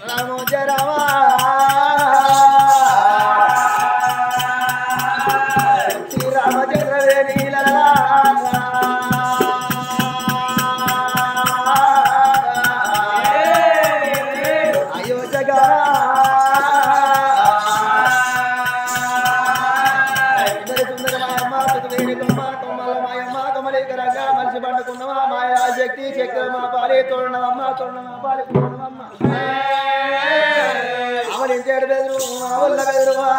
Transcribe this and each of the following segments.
రామో జయ రామ శ్రీరామచంద్రవే నీలలా అయోధ్యగా మనిషి పండుకున్నవా మాయా శక్తి చక్ర మా పాలి తోడనవమ్మ తోడనమా పాలి తోడనవమ్మ అమలించాడు బెదురు మా ఊళ్ళ బెదురువా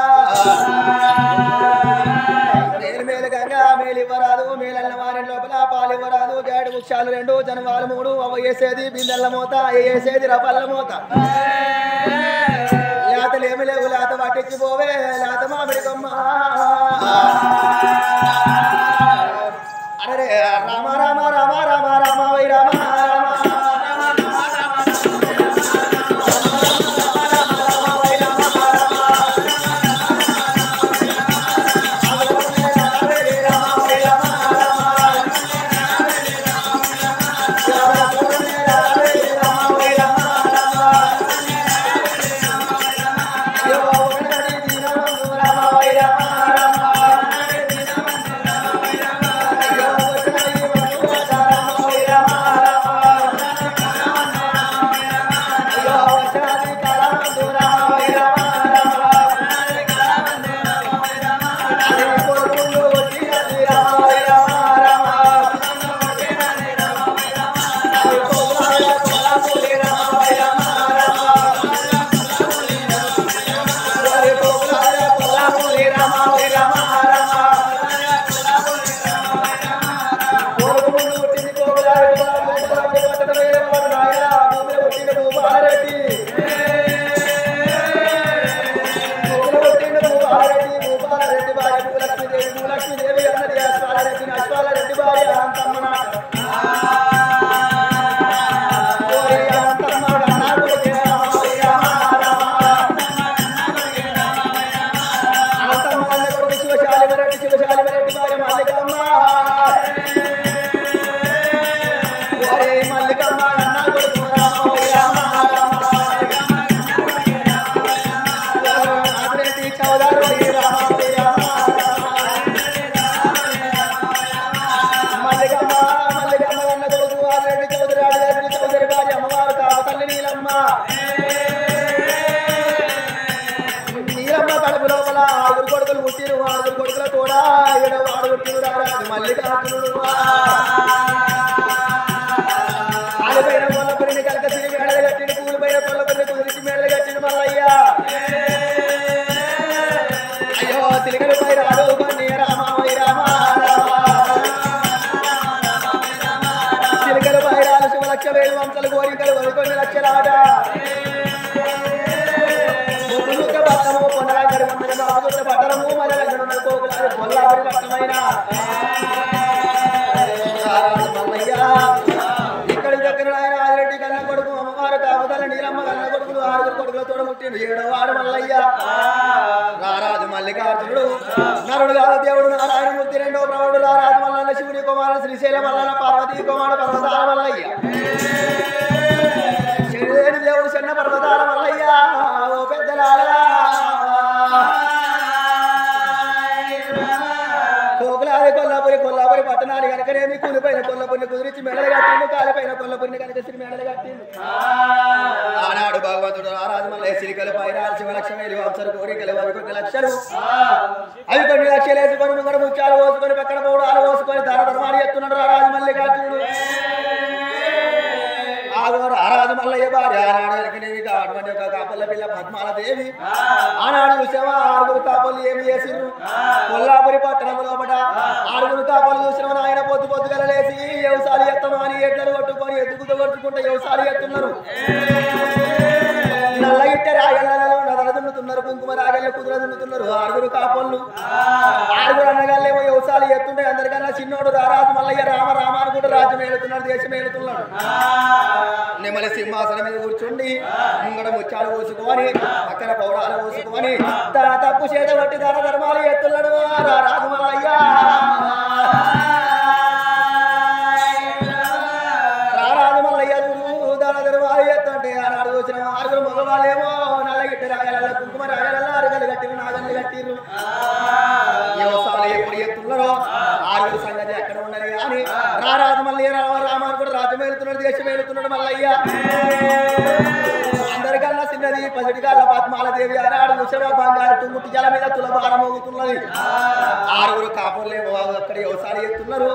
మేలు మేలు గంగా మేలు ఇవ్వరాదు మేలన్న వారి లోపల పాలు ఇవ్వరాదు గేడు వృక్షాలు 2 జనవాలు 3 అవ వేసేది బిందెల్ల మూత వేసేది రపల్ల మూత లేతలేమి లేవు లేత పట్టించిపోవే లేత మామిడి కొమ్మ అరే రామ రామ రామ రామ రామ వై రామ ఇక్కడి దగ్గర ఆదిరెడ్డి కన్న కొడుకు అమ్మవారు కావదల నీలమ్మ కన్న కొడుకులు 6 కొడుకులతో ముట్టిండు 7వ వాడు మల్లయ్య రారాజు మల్లికార్జునుడు నరుడు కాదు దేవుడు నారాయణమూర్తి 2వ ప్రవణుడు రారాజు మల్లన్న శివుని కుమారుడు శ్రీశైల మల్లన్న పార్వతీ కుమారుడు పర్వతాల మల్లయ్య శరీరేని దేవుడు చిన్న పర్వతాల మల్లయ్య ఓ పెద్దలారా కొల్లాపురి పట్టణాలు కనుకనేమి కూలిపైన కొల్లపురిని కుదిరించి మెడలు కట్టిండు కాలిపైన కొల్లపురిని కనుక శ్రీ మెడలు కట్టిండు ఆనాడు భగవంతుడు రారాజు మల్లయ్య సిరికలు పైన శివలక్ష్మి వంశరు కోరికలు అవి కొన్ని లక్షలు అవి కొన్ని లక్షలు వేసుకొని ముంగడు ముత్యాలు పోసుకొని పక్కన పౌడాలు పోసుకొని ధర ధర్మాన్ని ఎత్తున్నాడు రారాజు మల్లికార్జునుడు రారాజు మల్లయ్య భార్య ఆనాడు అటువంటి ఒక కాపల్ల పిల్ల పద్మాలదేవి ఆనాడు చూసావా 6 కాపలు ఏమి చేసిండ్రు కొల్లాపురి పట్టణం లోపల 6 కాపలు చూసిన ఆయన పొద్దు పొద్దుగల లేచి వ్యవసాయాలు ఎత్తను అని ఎడ్లను కొట్టుకొని ఎత్తుకుతూ కొట్టుకుంటే వ్యవసాయాలు ఎత్తున్నారు నల్లగిట్ట రాగళ్ళలో నదల దున్నుతున్నారు కుంకుమ రాగళ్ళ కుదుర దున్నుతున్నారు 6 కాపళ్ళు 6 అన్నగాళ్ళేమో వ్యవసాయాలు ఎత్తుంటే అందరికన్నా చిన్నోడు రారాజు మల్లయ్య రామ రామ అనుకుంటూ రాజ్యం ఏలుతున్నాడు దేశం ఏలుతున్నాడు నెమలి సింహాసనం మీద కూర్చుండి ముంగడ ముత్యాలు పోసుకొని పక్కన పౌడాలు పోసుకొని తన తప్పు చేత బట్టి ధర ధర్మాలు ఎత్తున్నాడు రారాజు మల్లయ్య రారాజు మల్లయ్య ధన ధర్మ వాళ్ళు ఎత్తంటే ఆనాడు వచ్చిన ఆరుగురు మగవాళ్ళేమో నల్లగిట్ట రాగల కుంకుమ రాగల అరగలు కట్టిరు నాగళ్ళు కట్టిరు వ్యవసాయాలు ఎప్పుడు ఎత్తున్నారో ఆరుగురు సంగతి అక్కడ ఉన్నది కానీ రారాజు మళ్ళీ రామాను కూడా రాజ్యం వెళ్తున్నాడు దేశం వెళ్తున్నాడు మల్లయ్య అందరికన్నా చిన్నది పసిటికాళ్ళ పద్మాలదేవి ఆనాడు ముసలి బంగారు తుమ్ముటి జల మీద తులభారం మోగుతున్నది ఆరుగురు కాపులేమో అక్కడ వ్యవసాయాలు ఎత్తున్నారు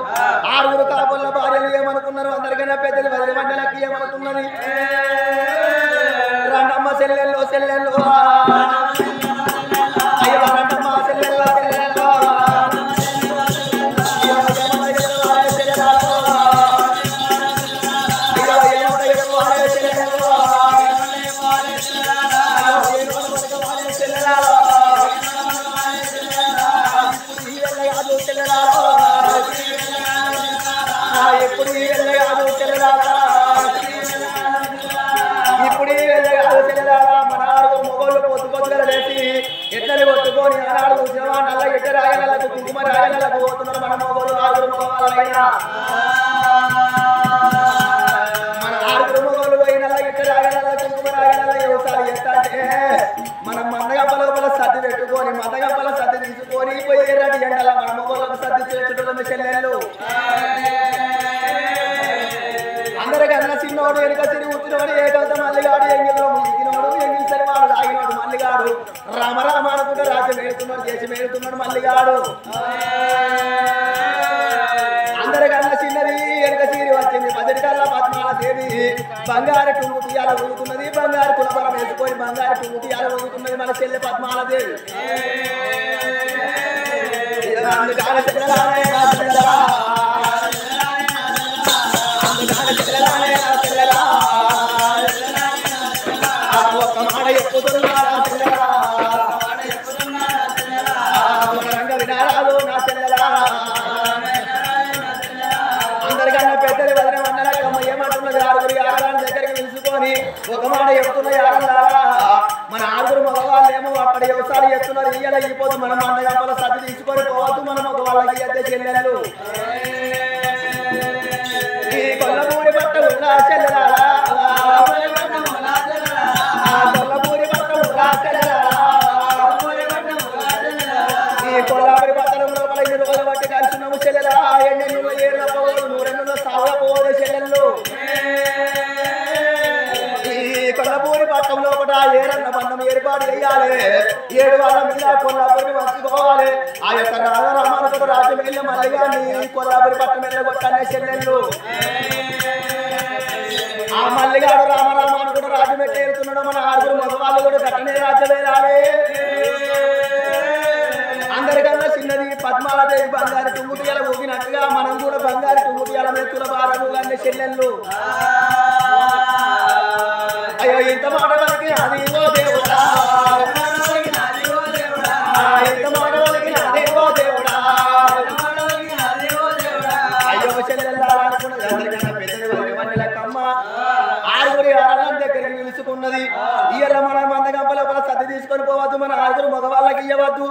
ఆరుగురు కాపుల భార్యలు ఏమనుకున్నారు అందరికన్నా పెద్దది వదిలి మండలకి ఏమనుకున్నది రండమ్మ సెల్లెల్లో సెల్లెల్లో అయ్యో రండమ్మ సెల్లెల్లో సెల్లెల్లో ఇప్పుడు మన ఆరుగురు మొగోళ్ళు పొద్దు పొద్దుగా లేచి ఎట్లని కొట్టుకొని ఆనాడు చూసినవా నల్ల ఎట్ట రాగలకు కుంకుమ రాగలకు పోతున్నారు మన మొగోళ్ళు ఆరుగురు మొగవాళ్ళైనా మన ఆరుగురు మొగోళ్ళు పోయి నల్ల ఎట్ట రాగల కుంకుమ రాగల వ్యవసాయం ఎత్తంటే మనం మందగప్ప లోపల సర్ది పెట్టుకొని మందగప్పల సర్ది తీసుకొని పోయి ఎర్రటి ఎండల మన మొగోళ్ళకు సర్ది చేర్చుకోవడం చెల్లెళ్ళు అందరికన్నా చిన్నోడు వెనుక తిరిగి ఉట్టినోడు ఏకంత మల్లిగాడు ఎంగిలో ముగినోడు ఎంగిలి సరి వాడు తాగినోడు మల్లిగాడు రామరామ అనుకుంటే రాజ్యం ఏడుతున్నాడు దేశం ఏడుతున్నాడు మల్లిగాడు అందరికన్నా చిన్నది వెనుక తీరి వచ్చింది పదికల్లా పద్మాలదేవి బంగారు టుంగు తీయాల ఊగుతున్నది బంగారు కులబలం వేసుకొని బంగారు టుంగు తీయాల ఊగుతున్నది మన చెల్లె పద్మాలదేవి ఒక్క మాట చెప్పుతున్నా వినారాదు నా చెల్లెలా అందరికన్నా పెద్దలు వదిన మండలకమ్మ ఏమంటున్నది ఆరుగురు ఆరాన్ని దగ్గరికి నిలుచుకొని ఒక మాట చెప్తున్న యారల్లారా మన ఆరుగురు మగవాళ్ళేమో అక్కడ వ్యవసాయం చేస్తున్నారు ఇయ్యాల అయిపోతు మనం మండగంపల సర్ది తీసుకొని పోవద్దు మన మగవాళ్ళకి ఎద్దే చెల్లెళ్ళు ఈ కొల్లపూరి పట్ట ఉన్న చెల్లెలారా కొల్లపూరి పట్ట ఉన్న చెల్లెలారా ఈ కొల్లాపూరి పట్టణం లోపల 2 రోజులు బట్టి కలిసినాము చెల్లెలా ఎండెన్నులో ఏళ్ళ పోదు నూరెన్నులో సాగుల పోదు చెల్లెళ్ళు ఈ కొల్లపూరి పట్టణం లోపల ఏరన్న బంధం ఏర్పాటు చేయాలి 7 వాళ్ళ మీద కొల్లాపూరిని వంచుకోవాలి ఆ యొక్క రామరామానుడు రాజ్యం వెళ్ళి మల్లిగాని కొల్లాపూరి పట్టణం వెళ్ళగొట్టనే చెల్లెళ్ళు ఆ మల్లిగాడు రామరామానుడు రాజ్యం ఎట్లా వెళ్తున్నాడు మన ఆరుగురు మగవాళ్ళు కూడా గట్టనే రాజ్యం వెళ్ళాలి అందరికన్నా చిన్నది పద్మాలదేవి బంగారు టుంగుటియాల ఊగినట్టుగా మనం కూడా బంగారు టుంగుటియాల మెత్తుల బారము అనే చెల్లెళ్ళు అయ్యో ఇంత మాట వరకు అది ఓ దేవుడా ఇంత మాట వరకు అదేవో దేవుడా అయ్యో చెల్లెల్లా అనుకున్నది అందరికన్నా పెద్దది వన్నెలకమ్మ ఆరుగురి ఆరాధన దగ్గరికి నిలుచుకున్నది ఇయ్యాల మన మందగంపల సర్ది తీసుకొని పోవద్దు మన ఆరుగురు మగవాళ్ళకి ఇవ్వద్దు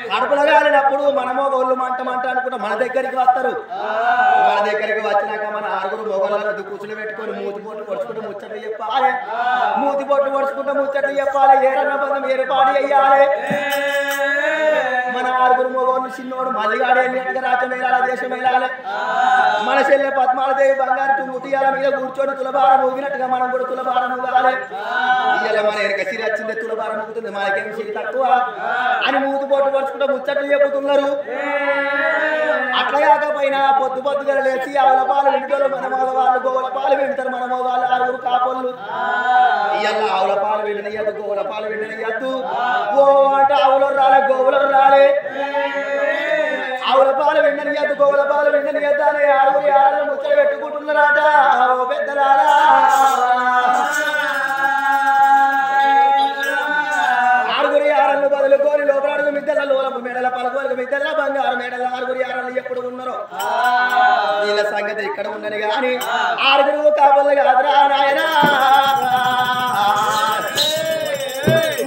కడుపులో కాలినప్పుడు మన మొగోళ్ళు మంట అనుకుంటా మన దగ్గరికి వస్తారు మన దగ్గరికి వచ్చినాక మన ఆరుగురు మొగోళ్ళ కూర్చుని పెట్టుకొని మూతి పొట్టు పొడుచుకుంటూ ముచ్చట్లు చెప్పాలి మూతి పొట్టు పొడుచుకుంటూ ముచ్చట్లు చెప్పాలి ఏరన్న బంధం ఏర్పాటు అయ్యాలి మన ఆరుగురు మొగోళ్ళు చిన్నోడు మల్లిగాడు ఎన్నిటిగా రాజ్యం వెళ్ళాలి దేశం వెళ్ళాలి మన చెల్లె పద్మాలదేవి బంగారు తుంగుటియాల మీద కూర్చొని తులభారం ఊగినట్టుగా మనం కూడా తులభారం ఊగాలి ఇయ్యాల మన వెనక సిరి వచ్చింది తులభారం ఊగుతుంది మనకేం సిరి తక్కువ అని మూతి పొట్టు పడుచుకుంటూ ముచ్చట్లు చెబుతున్నారు అట్లా కాకపోయినా పొద్దు పొద్దుగా లేచి ఆవుల పాలు వింటారు మన మగవాళ్ళు గోవుల పాలు వింటారు మన మగవాళ్ళు ఆరుగురు కాపులు ఇయ్యాల ఆవుల పాలు విండనియద్దు గోవుల పాలు విండనియద్దు గో అంటే ఆవులు రాలే గోవులు రాలే ఆవుల పాలు విండనియద్దు గోవుల పాలు విండనియద్దు అని ఆరుగురు ఆడలు ముచ్చలు పెట్టుకుంటున్నారట ఓ పెద్దలారా ఆరుగురి ఆరళ్ళు బదులుకొని లోపల మిద్దెల లోలపు మేడల పలుకోలకు మిద్దెల బంగారు మేడల ఆరుగురి ఆరళ్ళు ఎప్పుడు ఉన్నారో వీళ్ళ సంగతి ఇక్కడ ఉన్నది కానీ ఆరుగురు కాపులు కాదురా నాయనా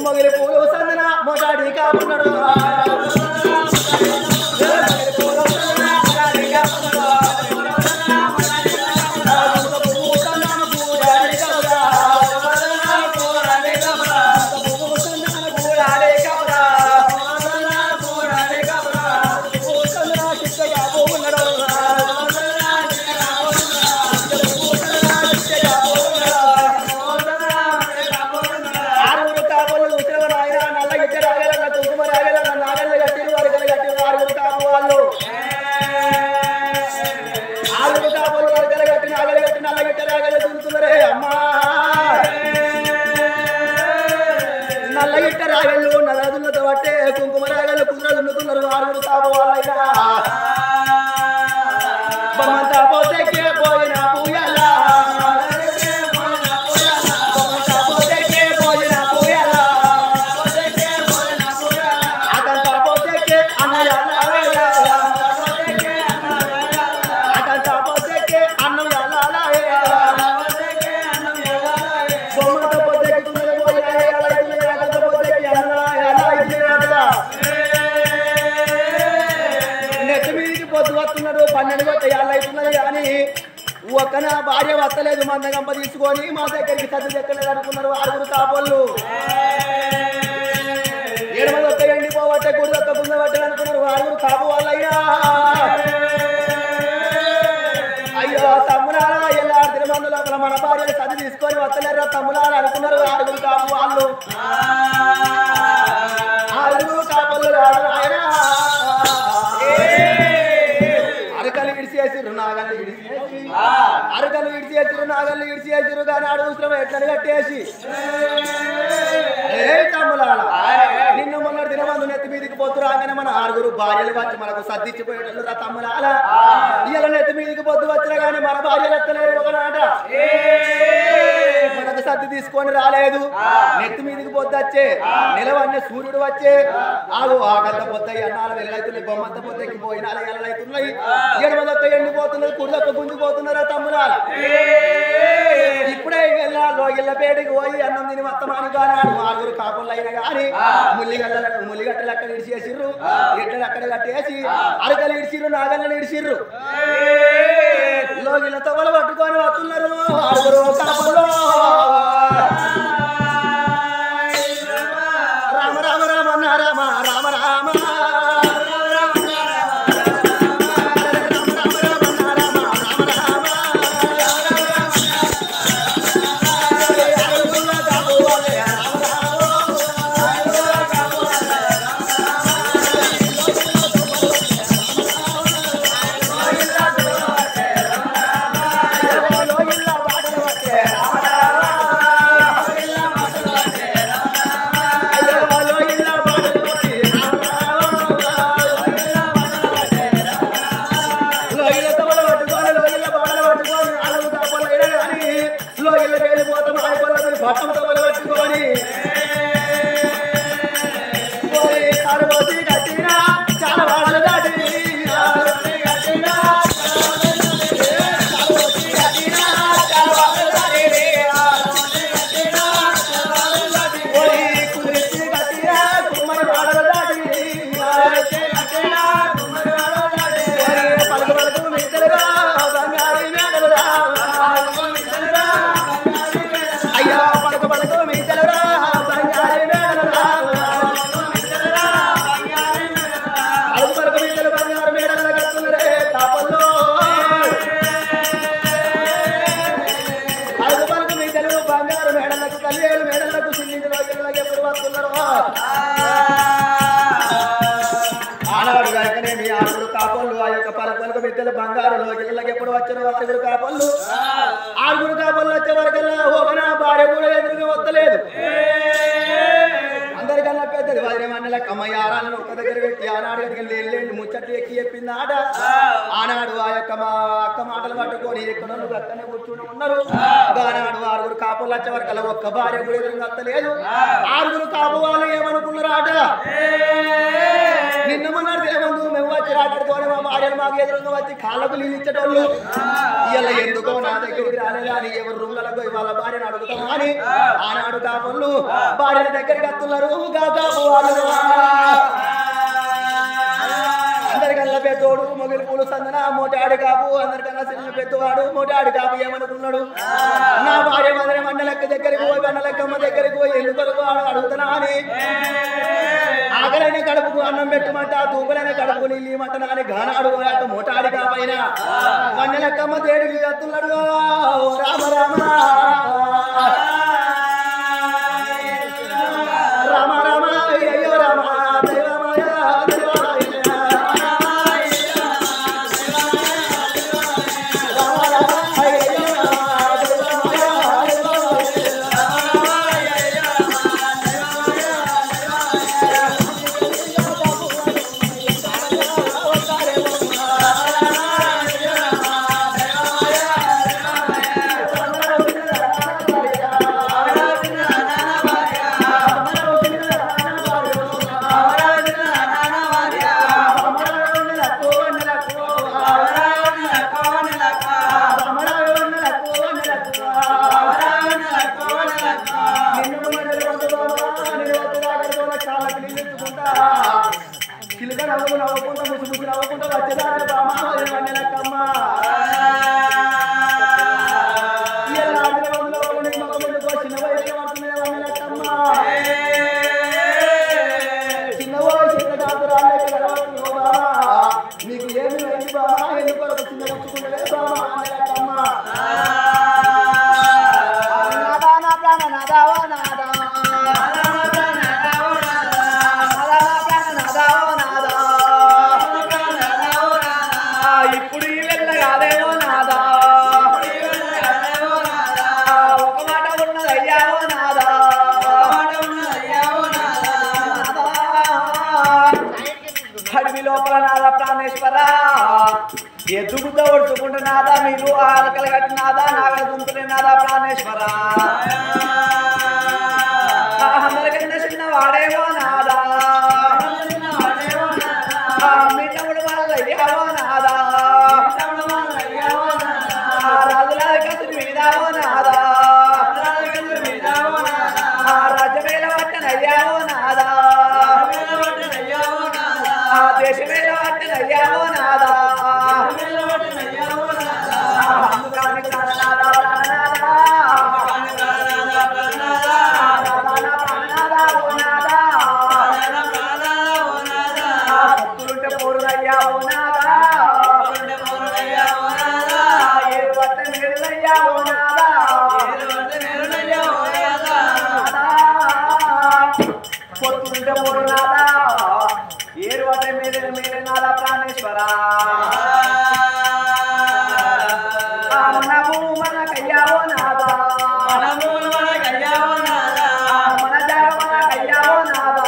మొగిలి పూలు సందన మొదటి కాపున్నాడు పూలు సందన భార్య వత్తలేదు మందగంప తీసుకొని మా దగ్గరికి సద్దు చెక్కలేదు అనుకున్నారు ఆరుగురు కాపోళ్ళు. ఎడమదొక్క ఎండిపోవట్టే కుడిదొక్క గుందబట్టే అనుకున్నారు ఆరుగురు కాపు వాళ్ళయ్యా. అయ్యో తమ్ములారా ఎలా తిరుమందు లోపల మన భార్యలు సద్దు తీసుకొని వత్తలేరు తమ్ములారా అనుకున్నారు ఆరుగురు కాపు వాళ్ళు. ఆరుగురు కాపులు కాదు ఆయన అరకలు ఇడిచేసిరు నాగళ్ళు ఇడిచేసి అరకలు ఇడిచేసిరు నాగళ్ళు ఇడిచేసిరు కానీ అడుగుశ్రమ ఎట్లని కట్టేసి ఏ తమ్ములాల నిన్న మొన్న దినమందు నెత్తి మీదికి పోతు రాగానే మన ఆరుగురు భార్యలు వచ్చి మనకు సర్దిచ్చిపోయేటట్లు రా తమ్ములాల. ఇలా నెత్తి మీదికి పొద్దు వచ్చినా కానీ మన భార్యలు ఎత్తలేరు ఒకనాట మనకు సర్ది తీసుకొని రాలేదు. నెత్తి మీదికి పొద్దు వచ్చే నిలవన్నీ సూర్యుడు వచ్చే ఆగు ఆగంత పొద్దు అన్నాలు వెళ్ళైతున్నాయి బొమ్మంత పొద్దుకి పోయినాలు ఎల్లైతున్నాయి ఎడమదొక్క ఎండిపోతున్నది కుడిదొక్క గుంజిపోతున్నారా తమ్ములాల. ఇప్పుడే లోగిళ్ళపేటకి పోయి అన్నం తిని మొత్తమాని కానాడు ఆరుగురు కాపులు అయినా కానీ ముల్లిగట్టలు అక్కడ ఇడిచేసిర్రు ఎడ్డలు అక్కడ కట్టేసి అరకలు ఇడిచిర్రు నాగళ్ళని ఇడిచిర్రు లోగిళ్ళ తవ్వలు పట్టుకొని వస్తున్నారు ఆరుగురు కాపులు. రామ రామ రామ రామ రామ రామ ఎప్పుడు వచ్చారు ఆరుగురు కాపళ్ళు. ఆరుగురు కాపళ్ళు వచ్చే వరకల్లా ఓనా భార్య కూడా ఎదురుగా వస్తలేదు. అందరికన్నా పెద్దది వదిలేమన్నల కమ్మయ్యారాలను ఒక దగ్గర పెట్టి ఆనాడు వెళ్ళి ముచ్చట్లు ఎక్కి చెప్పింది ఆట. ఆనాడు ఆ యొక్క మా అక్క మాటలు పట్టుకొని ఎక్కడ అక్కనే కూర్చుని ఉన్నారు. ఆనాడు ఆరుగురు కాపులు వచ్చే వరకల్లా ఒక్క భార్య కూడా ఎదురుగా వస్తలేదు. ఆరుగురు కాపు వాళ్ళు ఏమనుకున్నారు ఆట నిన్న మొన్నటి దేవందు మేము వచ్చి రాకడుతోనే మా భార్యలు మాకు ఎదురుగా వచ్చి కాళ్ళకు నీళ్ళు ఇచ్చేటోళ్ళు. ఇలా ఎందుకో నా దగ్గరికి రాలేదు అని ఎవరు రూమ్లలో పోయి వాళ్ళ భార్యను అడుగుతామా అని ఆనాడు కాపులు భార్యల దగ్గరికి వస్తున్నారు. అందరికన్నా పెద్దోడు మొగిలి పూలు సందన మోటాడు కాపు అందరికన్నా చిన్న పెద్దవాడు మోటాడు కాపు ఏమనుకున్నాడు నా భార్య మదన మండలక్క దగ్గరికి పోయి మండలక్కమ్మ దగ్గరికి పోయి ఎందుకు అడుగుతున్నా అని ఆకలైన కడుపుకు అన్నం పెట్టమంట తూకలైన కడుపుకు నీళ్ళు ఇవ్వమంట అని గానాడు మోటాడు కాపైన మండలక్కమ్మ దేడికి వస్తున్నాడు. రామ రామ రామ రామ అయ్యో రామ దైవమాయ దైవమాయ ఎదుగుతా ఒడుచుకుంటే నాదా మీరు ఆలకలు కట్టి నాదా నాగల దుంతులే నాదా ప్రాణేశ్వర అందరికన్నా చిన్న వాడేవో నాదా మీ తమ్ముడు వాళ్ళ అయ్యావో నాదా రాజుల కసురు మీదావో నాదా రాజ్యమేల పట్టణ అయ్యావో నాదా దేశమేల పట్టణ అయ్యావో నాదా ప్రాణేశ్వర మనము మనకయ్యావో నాదా మన జాగ మనకయ్యావో నాదా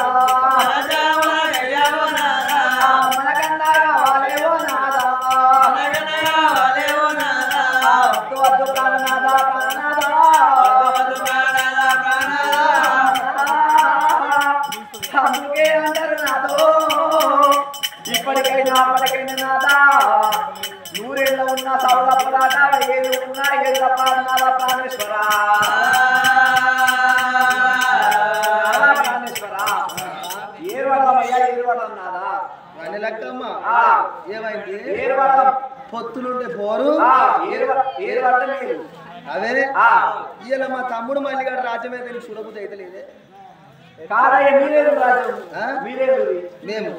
మనకన్నా కావాలేవో నాదా వద్దు వద్దు ప్రాణనాదా అందుకే అంటారు నాదో ఇప్పటికైనా అప్పటికైనా నాదా నూరేళ్ళ ఉన్న సౌలపరాట ఏది ఉన్నా ఏది తప్ప నాదా ప్రాణేశ్వర ప్రాణేశ్వర ఏరువడమయ్యా ఏరువడం నాదా లెక్కమ్మ ఏమైంది ఏరువడం పొత్తులుంటే పోరు ఏరువడం మీరు అవే ఇలా మా తమ్ముడు మల్లిగాడు రాజ్యమే తెలిసి చూడబోతే అయితే లేదే కాదయ్య మీరేరు రాజు మీరేరు మేము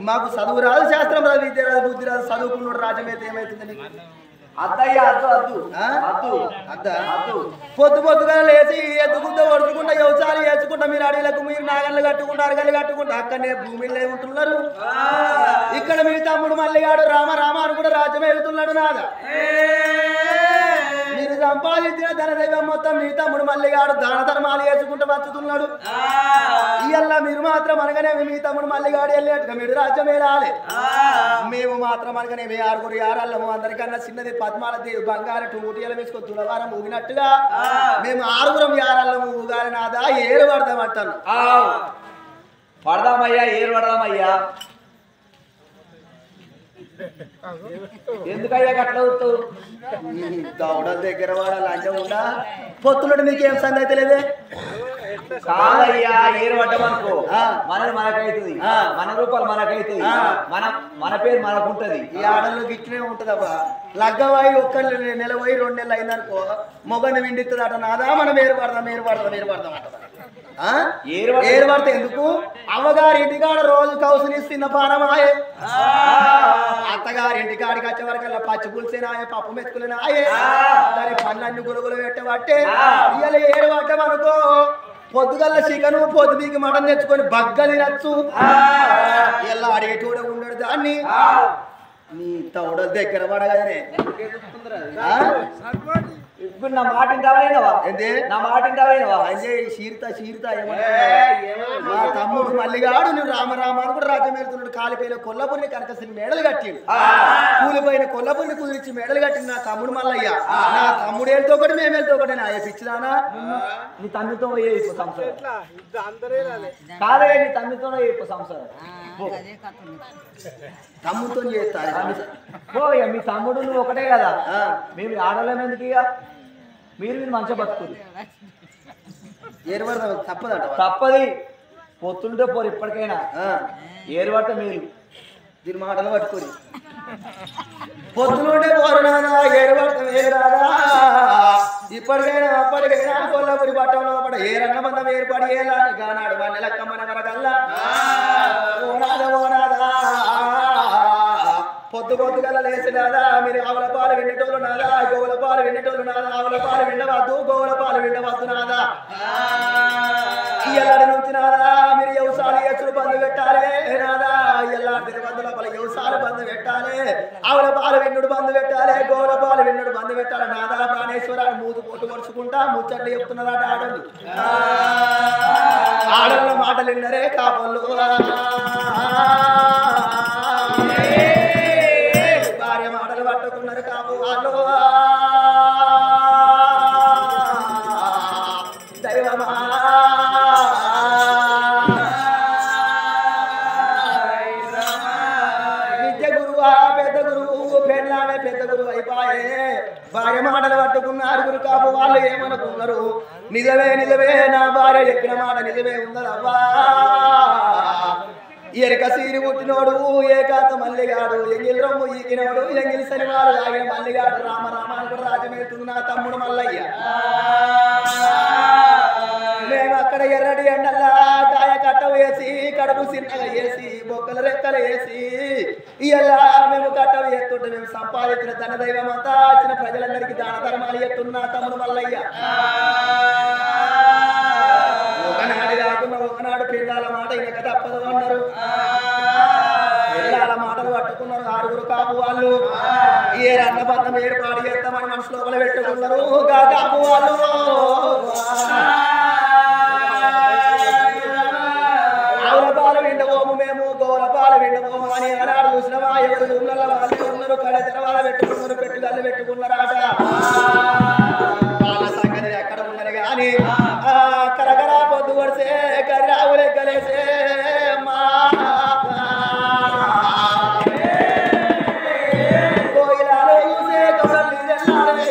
మాకు చదువు రాదు శాస్త్రం రాదు విద్య రాదు బుద్ధి రాదు చదువుకున్నాడు రాజ్యమైతే ఏమైతుందని అద్దయ్య అద్దు అద్దు అద్దు అద్దా పొద్దు పొద్దుగా లేచి ఎత్తుకుంటూ ఒడుచుకుంటా వ్యవసాయం వేసుకుంటా మీరు అడవులకు మీరు నాగళ్ళు కట్టుకుంటా అరగలు కట్టుకుంటా అక్కడనే భూమిలో ఉంటున్నారు ఇక్కడ మీ తమ్ముడు మల్లిగాడు రామ రామ అని కూడా రాజ్యం వెళ్తున్నాడు నాగా మీరు సంపాదించిన ధనదైవం మొత్తం మీ తమ్ముడు మల్లిగాడు దాన ధర్మాలు వేసుకుంటూ బతుకుతున్నాడు ఇయ్యల్లా మీరు మాత్రం అనగానే మీ తమ్ముడు మల్లిగాడు వెళ్ళేట్టుగా మీరు రాజ్యం వెళ్ళాలి మేము మాత్రం అనగానే మీ ఆరుగురు యారాళ్ళము అందరికన్నా చిన్నది పద్మాలదేవి బంగారు టూటీలు వేసుకొని తులవారం ఊగినట్టుగా మేము ఆరుగురం యారాళ్ళము ఊగాలి నాదా ఏరు పడదాం అంటాను పడదామయ్యా ఏరు పడదామయ్యా ఎందుకయ్యా కట్లవుతూ దౌడల దగ్గర వాడ లంచం ఉందా పొత్తులుంటే నీకేం సంగతి అయితే లేదే కాదయ్యా ఏరు పడ్డమనుకో మనది మనకైతుంది మన రూపాయలు మనకైతుంది మన పేరు మనకుంటది ఈ ఆడల్లో గిట్లనే ఉంటదబ్బా లగ్గవాయి ఒక్క నెల పోయి 2 నెలలు అయిందనుకో మొగని విండిస్తుంది అట నాదా మనం ఏరు పడదాం అంట ఏరు పడితే ఎందుకు అవ్వగారి ఇంటికాడ రోజు కౌసునిస్తున్న పానమాయే అత్తగారి ఇంటికాడికి వచ్చే వరకల్లా పచ్చి పులిసేనాయే పప్పు మెతుకులేనాయే దాని పళ్ళన్ని గురుగులు పెట్టబట్టే ఇవాళ ఏరు పడ్డామనుకో పొద్దుగల్ల చికెను పొద్దుకి మటన్ తెచ్చుకొని బగ్గ తినచ్చు ఇలా అడిగేటోడే ఉన్నాడు దాన్ని నీ తౌడ దగ్గర పడగానే ఇప్పుడు నా మాట ఇంటావైనవా నా మాట ఇంటావైనవా అంటే చీరుతా మా తమ్ముడు మల్లిగాడు నువ్వు రామరామాను కూడా రాజ్యం వెళ్తున్నాడు కాలిపోయిన కొల్లపురిని కనకసిన మేడలు కట్టిండు కూలిపోయిన కొల్లపురిని కుదిరించి మేడలు కట్టింది నా తమ్ముడు మల్లయ్య నా తమ్ముడు వెళ్తే ఒకటి మేము వెళ్తే ఒకటి నా పిచ్చిదానా నీ తమ్మితో పోయే ఇప్పుడు సంసారం కాదే నీ తమ్మితోనే ఇప్పుడు సంసారం తమ్ముతో చేస్తా పోయా మీ తమ్ముడు నువ్వు ఒకటే కదా మేము ఆడలేము ఎందుకు ఇక మీరు మంచిగా బతుకురు ఏరుపడతాం తప్పదంట తప్పది పొత్తుంటే పోరు ఇప్పటికైనా ఏరుపడతా మీరు దీని మాటలు పట్టుకొని పొత్తులుంటే పోరు నాదా ఏరుపడతాం ఏరాదా ఇప్పటికైనా అప్పటికైనా కొల్లపురి పట్టణంలో పడ ఏరన్న మందం ఏర్పడి ఏలాంటి గానాడు మన లెక్కమ్మన కరగల్లా ఓనాదా పొద్దుగల లేచినాదా మీరు ఆవుల పాలు విండేటోళ్ళు నాదా గోవుల పాలు విండేటోళ్ళు నాదా ఆవుల పాలు విండవద్దు గోవుల పాలు విండవద్దు నాదా ఎల్లడి నుంచి నాదా మీరు వ్యవసాయాలు ఎచ్చులు బంధు పెట్టాలి నాదా ఎల్లాడి బంధు లోపల వ్యవసాయాలు బంధు పెట్టాలి ఆవుల పాలు విన్నుడు బంధు పెట్టాలి గోవుల పాలు విన్నుడు బంధు పెట్టాలి నాదా ప్రాణేశ్వర మూదు పొట్టు పరుచుకుంటా ముచ్చట్లు చెప్తున్నారట ఆడలు ఆడల మాటలు విన్నరే కాపళ్ళు భార్య ఆరుగురు కాపు వాళ్ళు ఏమనుకున్నారు నిజమే నిజమే నా భార్య చెప్పిన మాట నిజమే ఉందరవ్వా ఎరక సీరి పుట్టినోడు ఏకాంత మల్లిగాడు ఎంగిల్ రొమ్ము ఈకినోడు ఎంగిల్ శనివారు ఆగిన మల్లిగాడు రామ రామాను కూడా రాజమేతుంది నా తమ్ముడు మల్లయ్య మేము అక్కడ ఎర్రటి ఎండల్లా కాయ కట్ట వేసి కడుపు సిన్నగా వేసి బొక్కల రెక్కలు వేసి ఇలా మేము కట్టలు ఎత్తుంటే మేము సంపాదించిన ధన దైవం అంతా వచ్చిన ప్రజలందరికీ దాన ధర్మాలు ఎత్తున్నా తమ్ముడు మల్లయ్య ఒకనాడు కాకుండా ఒకనాడు పిల్లల మాట ఇక తప్పదు అన్నారు పిల్లల మాటలు పట్టుకున్నారు ఆరుగురు కాపు వాళ్ళు ఏ రంగబంధం ఏర్పాటు చేస్తామని మనసు లోపల పెట్టుకున్నారు కాపు వాళ్ళు ఆవులపాలు విండబోము మేము గోలపాలు విండబోము అని ఆనాడు చూసినవా ఎవరు ఊళ్ళలో వాళ్ళు ఉన్నారు కడ తెరవాల పెట్టుకున్నారు పెట్టుదల్లు పెట్టుకున్నారాట వాళ్ళ సంగతి ఎక్కడ ఉన్నారు కానీ కరకరా పొద్దు పడితే కర్రావు లెక్కలేసే మా కోయిలాలో చూసే కబలి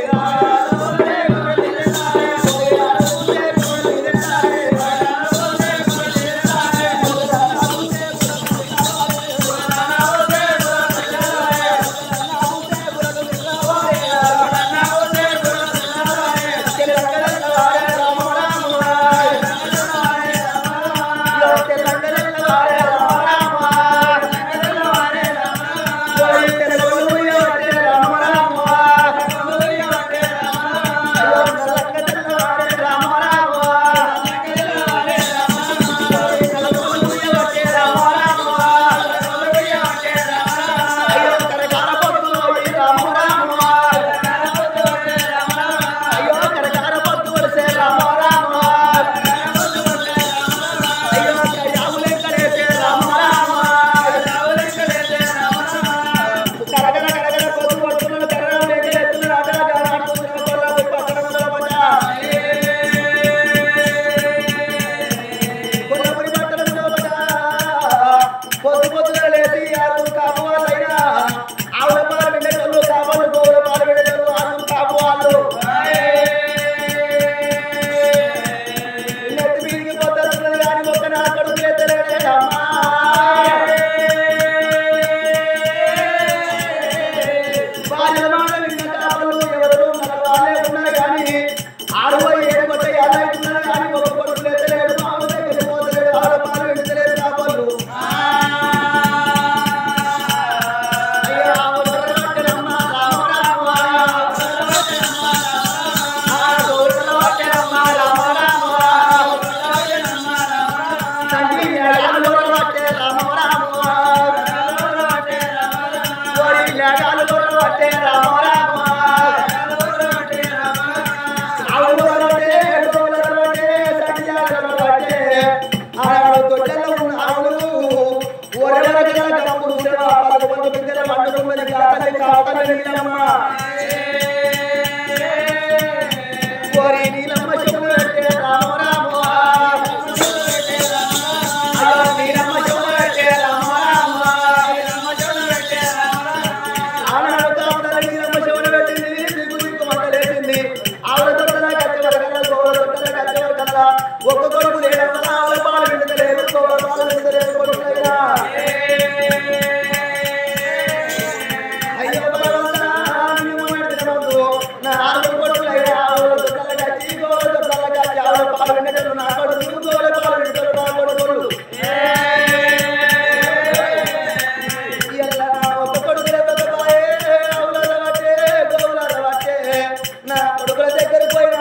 నా కొడుకుల దగ్గర పోయిన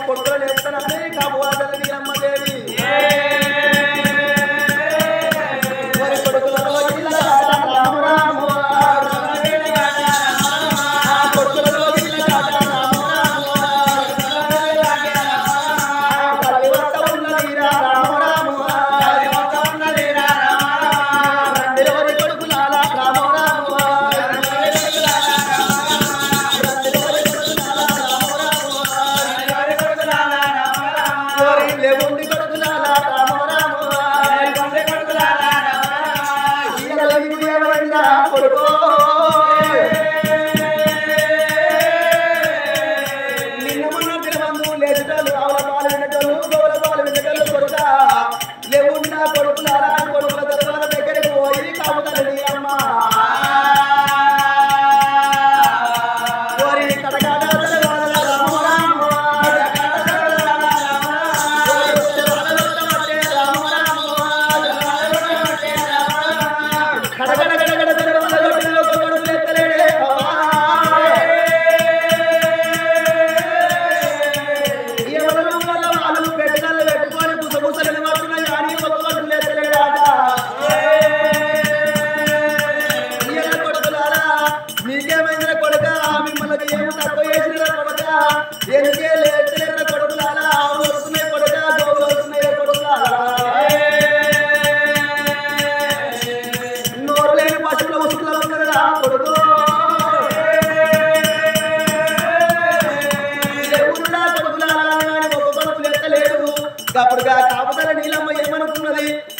కొడుకులు చెప్తానని కాబోదని అమ్మదేవి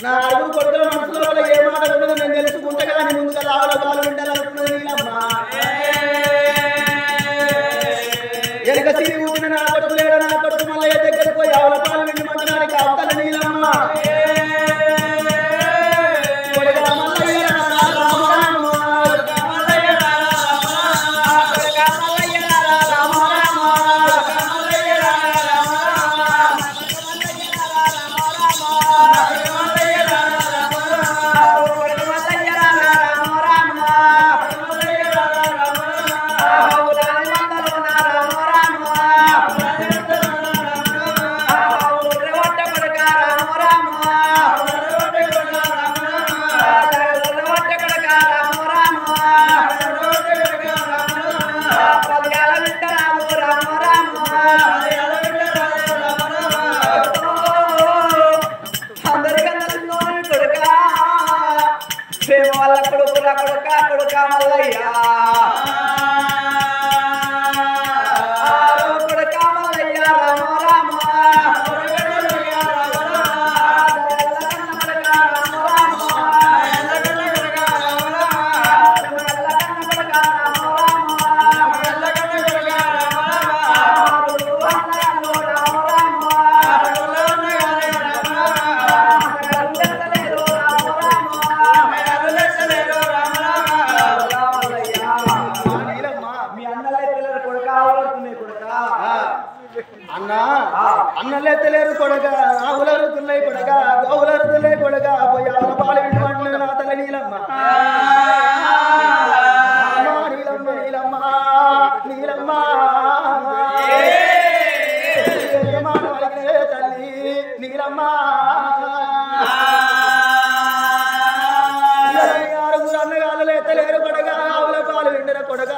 నా ఆరుగురు కొడుకుల మనసులో వాళ్ళ ఏ మాట ఉన్నదో నేను తెలుసుకుంటే కానీ ముందుగా రావాల పాలు వింటాలనుకున్నది నీలమ్మ ఎనక సిరి ఊపిన నా కొడుకు లేడ నా కొడుకు మళ్ళీ దగ్గరకు పోయి ఆవుల పాలు విండి మంటడానికి అవతల నీలమ్మ అన్నలెత్తలేరు కొడక ఆవులరుతున్నాయి కొడక గోవులరుతున్నాయి కొడక పోయి ఆవుల పాలు వింటున్నాడు నా తల్లి నీలమ్మ నీలమ్మ నీలమ్మ నీలమ్మ తల్లి నీలమ్మ ఆరుగురు అన్నగాళ్ళు ఎత్తలేరు కొడక ఆవుల పాలు విండిన కొడక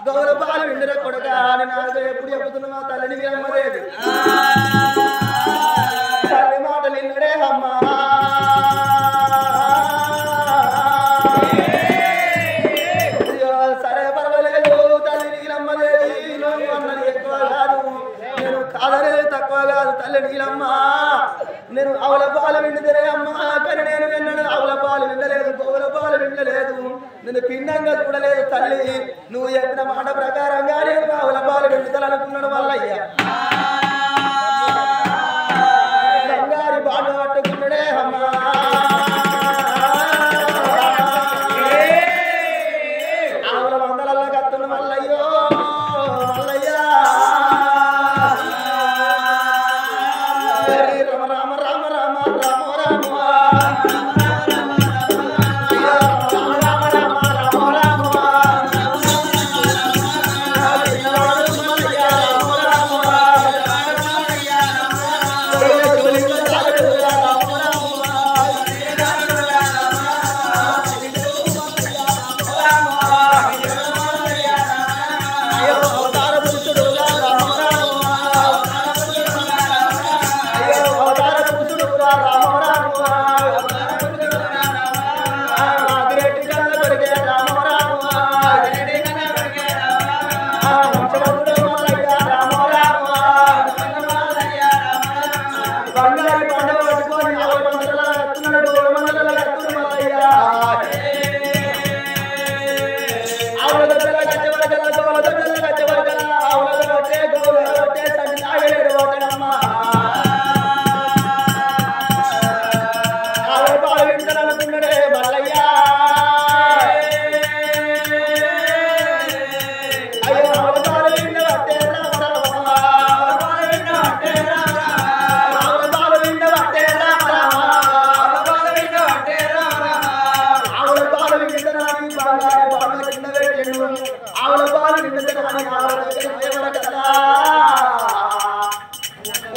గౌర పాలు విండిన కొడక అని నాకు ఎప్పుడు చెబుతున్నా తల్లిని నీలమ్మదేవి తల్లి మాటలు విన్నడే అమ్మా సరే పర్వాలేదు తల్లి నీలమ్మదేవి నువ్వు అన్నది ఎక్కువ కాదు నేను కాదనేది తక్కువ కాదు తల్లి నీలమ్మ నేను ఆవుల పాలు విండితేనే అమ్మా కానీ నేను విన్నాను ఆవుల పాలు వినలేదు గోవుల పాలు వినలేదు నేను పిండంగా చూడలేదు తల్లి నువ్వు చెప్పిన మాట ప్రకారంగా నేను ఆవుల పాలు విండుతాలనుకున్నాడు వల్లయ్య బంగారి బాట పట్టుకున్నాడే అమ్మా ఆవుల మందలల్లో కత్తున్న మల్లయ్యో మల్లయ్య రామ రామ రామ రామ రామ రామ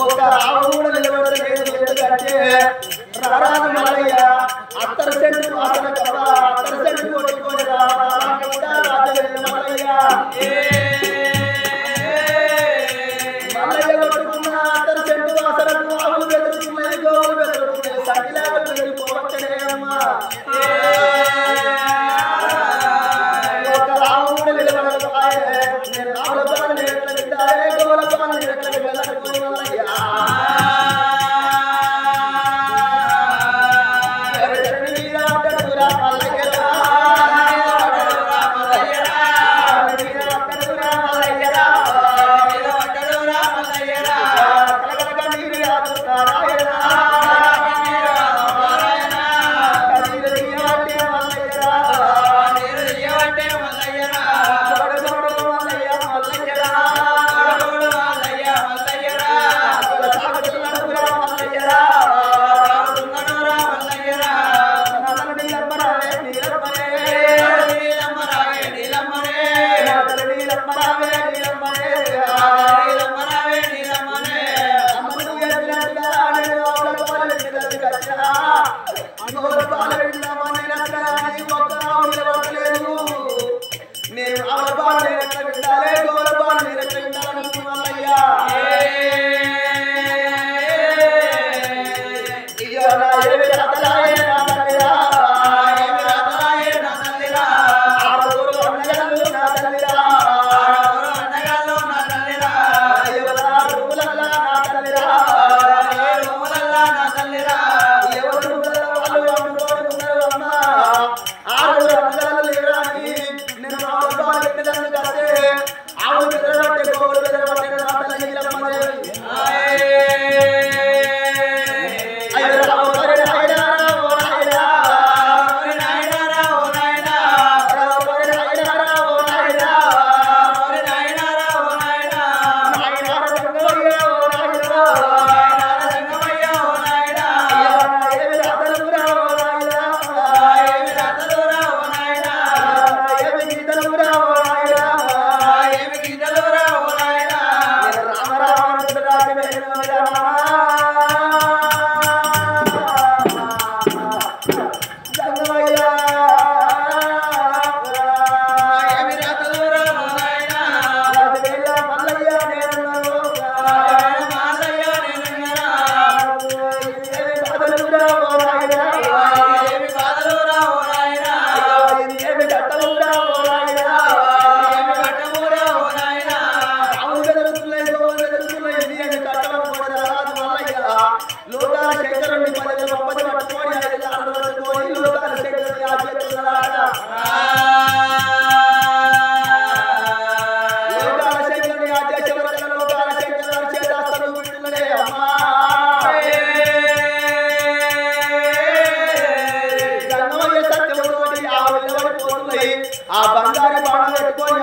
ఒక ఆవు కూడా నిలబడలేదు ఎందుకంటే రారాజు మల్లయ్య అత్తర సెంటు వాసన కదా అత్తర సెంటు కొట్టుకొని రాజు మల్లయ్య మల్లయ్య కొట్టుకున్న అత్తర సెంటు వాసనకు ఆవులు బెదురుతున్నాయి గోవులు బెదురుతున్నాయి సగిలాలు వెళ్ళిపోవచ్చనే అమ్మా ఒక ఆవు కూడా నిలబడదు నేను ఆవుల పాలు ఎట్లా వింటారే గోవుల పాలు ఎట్లా వెళ్ళాలి మల్లయ్య ఆ బంగారు బాణం పెట్టుకొని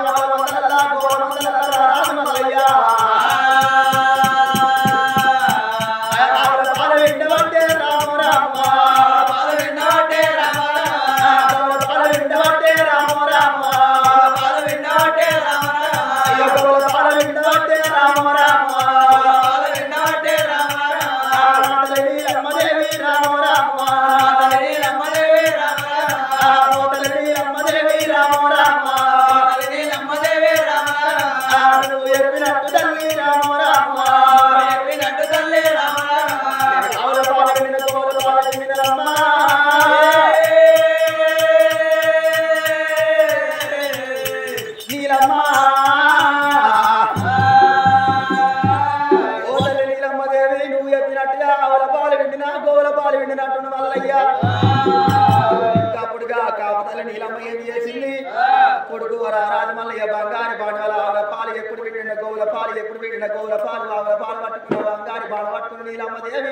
కొడుకు రాజమల్లయ్య బంగారు బాణాల ఆవుల పాలు ఎప్పుడు పెట్టిన గోవుల పాలు ఎప్పుడు పెట్టిన గోవుల పాలు ఆవుల పాలు పట్టుకున్న బంగారు బాణ పట్టుకున్న నీలమ్మదేవి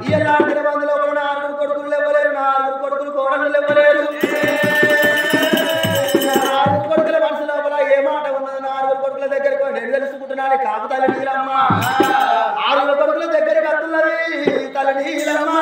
ఈ నాలుగు మందిలో నాలుగు కొడుకులు ఇవ్వలేరు నాలుగు కొడుకులు కోడలు ఇవ్వలేరు నాలుగు కొడుకుల మనసు లోపల ఏ మాట ఉన్నది నాలుగు కొడుకుల దగ్గరకు నేను తెలుసుకుంటున్నాను కాపుతల నీలమ్మ ఆరుగురు కొడుకుల దగ్గరికి వస్తున్నది తల నీలమ్మ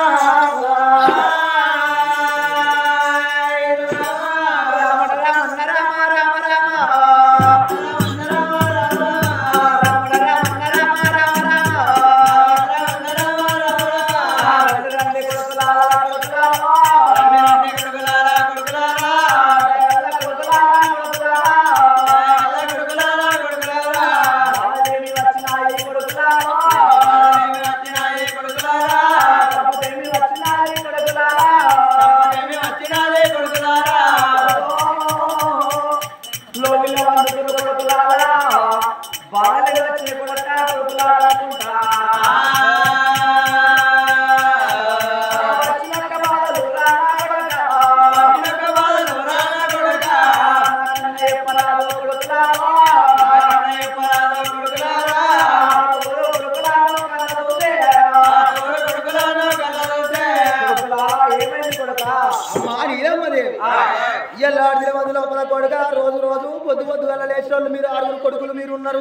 రోజు రోజు పొద్దు పొద్దుగల లేచిన మీరు ఆరుగురు కొడుకులు మీరు ఉన్నారు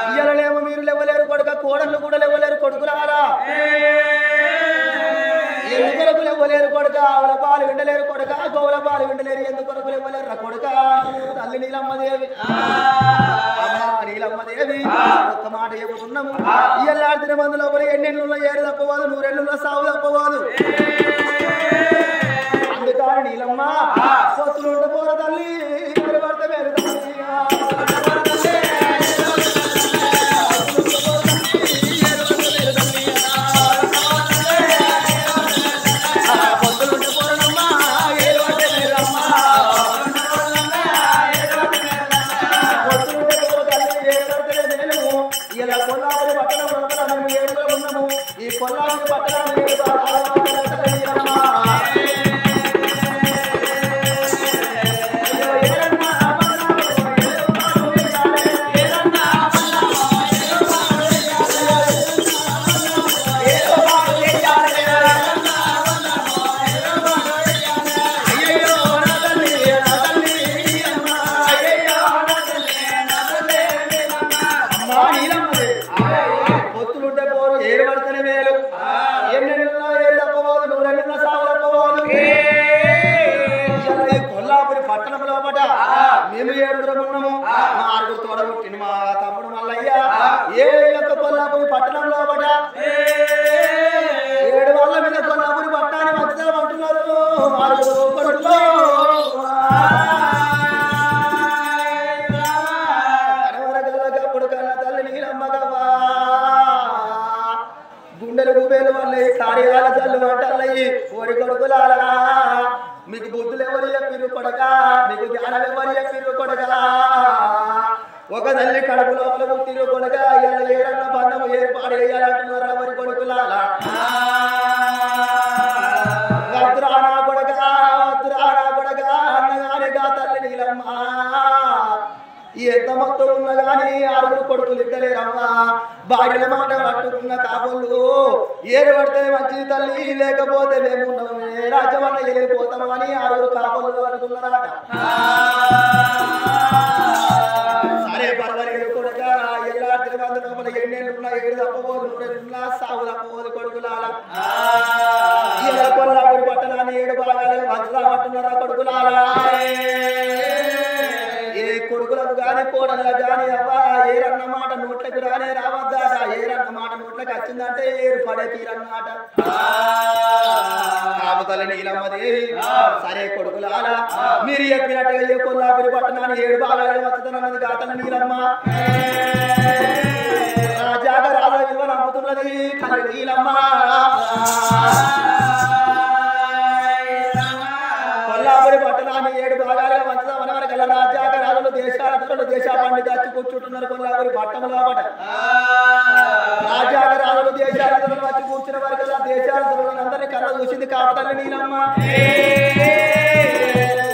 ఇయ్యలేమో మీరు లేవలేరు కొడుక కోడళ్ళు కూడా లేవలేరు కొడుకులారా ఎందుకొరకు లేవలేరు కొడుక ఆవుల పాలు విండలేరు కొడుక గోవుల పాలు విండలేరు ఎందుకొరకు లేవలేరు కొడుక తల్లి నీలమ్మదేవి నీలమ్మదేవి ఒక్క మాట చెబుతున్నాము ఇయ్యలాడిన మంది లోపల ఎన్నెళ్ళు ఏడు తప్పవాదు నూరెళ్ళు సాగు తప్పవాదు అందుకని నీలమ్మ పొత్తులు ఉండపోర తల్లి భర్త వేరు ఇలా కొల్లాపురి పట్టణం మేము ఏడుగురు ఉన్నాము ఈ కొల్లాపురి పట్టణాన్ని ఏ యొక్క కొల్లాపురి పట్టణంలో పట 7 వాళ్ళ మీద కొల్లాపురి పట్టాన్ని మంచిదా అంటున్నారు అనవరగల్లప్పుడు కన్న తల్లి నీలమ్మగవ్వా గుండెలు గుబేలు వల్లే కార్యాల తల్లు అంటల్లయి ఓరి కొడుకులారా మీకు బుద్ధులు ఎవరు చెప్పిరు కొడక మీకు జ్ఞానం ఎవరు చెప్పిరు కొడక ఒక తల్లి కడుపు లోపల పుట్టిరు కొడక ఇలా ఏడన్న బంధము ఏర్పాటు చేయాలంటున్నారు ఎవరి కొడుకులారా వద్దురానా కొడక అన్నగానిగా తల్లి నీలమ్మ ఎంత మొత్తం ఉన్నా గాని 6 కొడుకులు ఇద్దలేరమ్మా భార్యల మాట పట్టుకున్న కాబోళ్ళు ఏడు పడితే మంచి తల్లి లేకపోతే మేము రాజ్యమన్న వెళ్ళిపోతామని 6 కాబోళ్ళు పడుతున్నారట సరే పర్వాలేదు కొడుక ఎలా తిరువంత లోపల 7 ఏళ్ళున్నా 7 తప్పబోదు 3 ఏళ్ళున్నా సాగు తప్పబోదు కొడుకులాల ఇలా కొల్లాపురి పట్టణాన్ని 7 భాగాలుగా మంచిదా పట్టున్నారా కొడుకులాల ఏ కొడుకులకు గాని కోడలకు గాని అవ్వా ఏరన్న మాట నోట్లకు రానే రావద్దాట ఏరన్న మాట నోట్లకు వచ్చిందంటే ఏరు పడే తీరన్నమాట కాపుతల నీలమ్మదేవి సరే కొడుకులారా మీరు చెప్పినట్టుగా ఏ కొల్లాపురి పట్టణాన్ని 7 భాగాలుగా వచ్చుతున్నది కాతల నీలమ్మ రాజాగ రాజ విలువ నమ్ముతున్నది తల్లి నీలమ్మ కొల్లాపురి పట్టణాన్ని 7 భాగాలుగా మంచిదా మనవరకల్లా రాజాగ రాజులు దేశాలు దేశ పండిత వచ్చి కూర్చుంటున్నారు కొల్లాపురి పట్టణంలో పట రాజాగ రాజులు దేశాలు వచ్చి కూర్చున్న వరకల్లా దేశాల అందరినీ కళ్ళ చూసింది కాపుతల్లి నీలమ్మ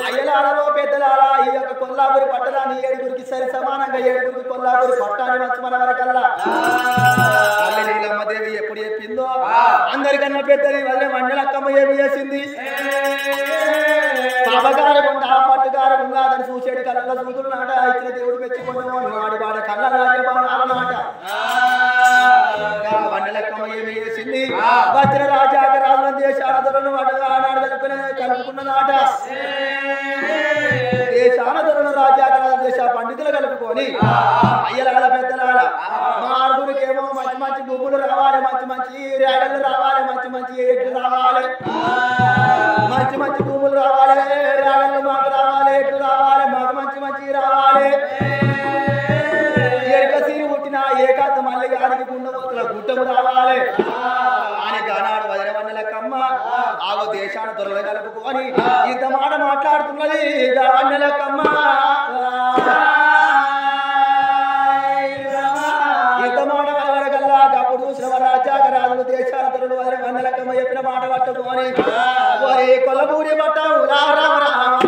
అయ్యలాడలో పెద్దలారా ఈ యొక్క కొల్లాపురి పట్టణాన్ని 7గురికి సరి సమానంగా 7గురికి కొల్లాపురి పట్టాన్ని వచ్చి మన వరకల్లా తల్లి నీలమ్మదేవి ఎప్పుడు చెప్పిందో అందరికన్నా పెద్దది వదిలే మండలక్కమ్మ ఏమి చేసింది పాపగారం ఉండ పట్టుగారం ఉందా దాన్ని చూసేటి కళ్ళ చూతులు నాట ఇచ్చిన దేవుడు మెచ్చుకున్నాడు వాడి వాడి కళ్ళ నాట మండలక్కమ్మ ఏమి చేసింది వచ్చిన రాజాక రాజుల దేశానదులను ఆనాడు కలుపుకున్నదాట దేశానదులను రాజాక దేశ పండితులు కలుపుకొని అయ్యలాల పెద్దలాల మా 6గురికేమో మంచి మంచి గుబ్బులు రావాలి మంచి మంచి రేగళ్ళు రావాలి మంచి మంచి ఎడ్లు రావాలి మంచి మంచి భూములు రావాలి రేగళ్ళు మాకు రావాలి ఎడ్లు రావాలి మాకు మంచి మంచి రావాలి ఎరుక సీరు పుట్టిన ఏకాంత మల్లి గారికి గుండె గుట్టము రావాలి అని గానాడు వదిలవన్నెలకమ్మ ఆగో దేశాన దొరలు కలుపుకొని ఇంత మాట మాట్లాడుతున్నది వన్నెలకమ్మ ఇంత మాట వరకల్లా అప్పుడు చూసిన రాజాక రాజులు దేశాల దొరలు వదిలి వన్నెలకమ్మ చెప్పిన మాట పట్టుకొని కొల్లపూరి పట్టాము రామ రామ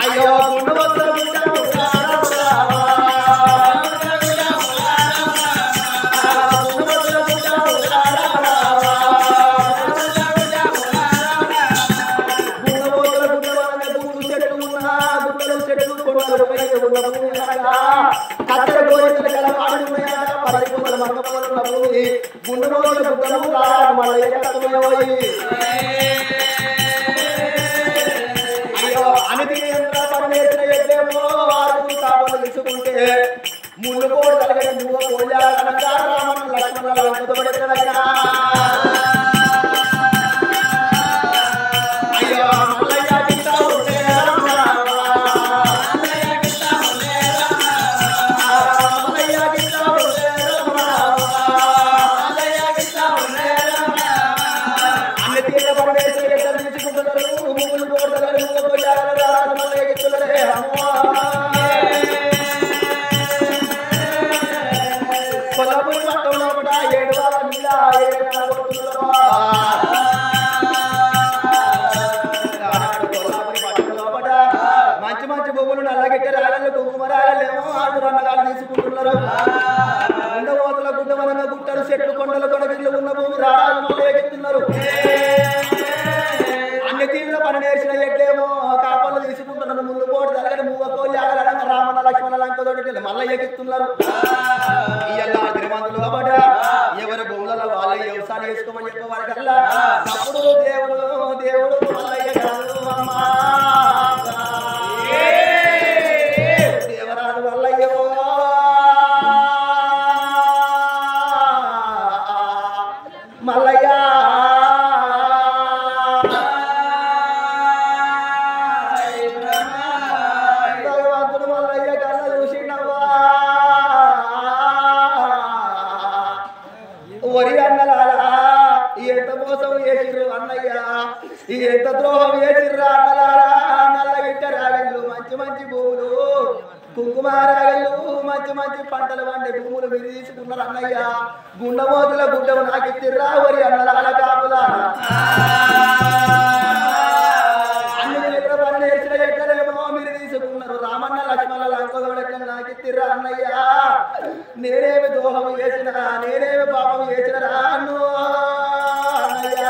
అయ్యో మంచి భూములు నల్లగిట్ట రాగళ్ళు కుంకుమ రాగలేమో ఆరు రంగాలు తీసుకుంటున్నారు ఉండబోతుల గుడ్డమనంగా గుట్టలు చెట్లు కొండలు కొడగిళ్ళు ఉన్న భూమి రారాజు మళ్ళీ ఎగుతున్నారు అన్ని తీరుల పని నేర్చిన ఎట్లేమో కాపలు తీసుకుంటున్నారు ముందు పోటు తలగని మూవకో యాగలంగా రామన్న లక్ష్మణ లంకతోటి మళ్ళీ ఎగుతున్నారు ఇయ్యల్లా తిరుమంతులు కాబట్టి ఎవరి భూములలో వాళ్ళే వ్యవసాయం చేసుకోమని చెప్పేవారికల్లా అప్పుడు దేవుడు దేవుడు మల్లయ్య కాదు అమ్మా దేవరాజు మల్లయ్యో మల్లయ్య భగవంతుడు మల్లయ్య కళ్ళ చూసినవ్వా వరి అన్నలారా ఎంత మోసం చేసిర్రు అన్నయ్య ఎంత ద్రోహం చేసిర్రా అన్నలారా నల్లగిట్ట రాగళ్ళు మంచి మంచి భూములు కుంకుమ రాగళ్ళు మంచి మంచి పంటలు వంటి భూములు మీరు తీసుకున్నారు అన్నయ్య గుండమోతుల గుడ్డము నాకు ఇచ్చిర్రా వరి అన్నలాల కాపులా అన్ని ఎట్ల పని నేర్చిన ఎట్లనేమో మీరు తీసుకున్నారు రామన్న లక్ష్మణ లంకగౌడ నాకు ఇచ్చిర్రా అన్నయ్య నేనేమి దోహం చేసిన నేనేమి పాపం చేసిన రాను అన్నయ్య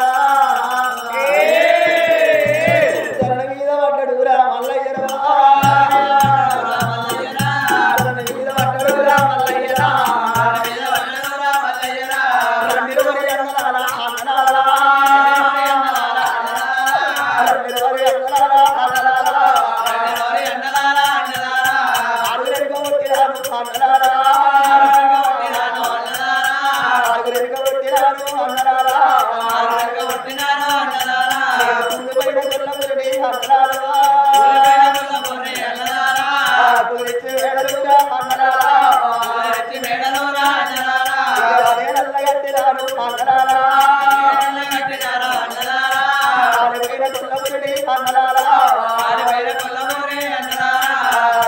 ధరణ మీద పడ్డాడు రా మల్లయ్యరా ధరణ మీద పడ్డాడు రా మల్లయ్యరా నిలబడి అన్నలారా అన్నలారా నిలబడి అన్నలారా అన్నలారా ఆరుగురికి కొట్టినాను అన్నలారా ఆరుగురికి కొట్టినాను అన్నలారా పుల్లిపైన కొల్లమురడి అన్నలారా పులిచి వేడలుగా అన్నలారా నేనల్లగట్టినాను అన్నలారా ఆరుగురిన కొల్లమురడి అన్నలారా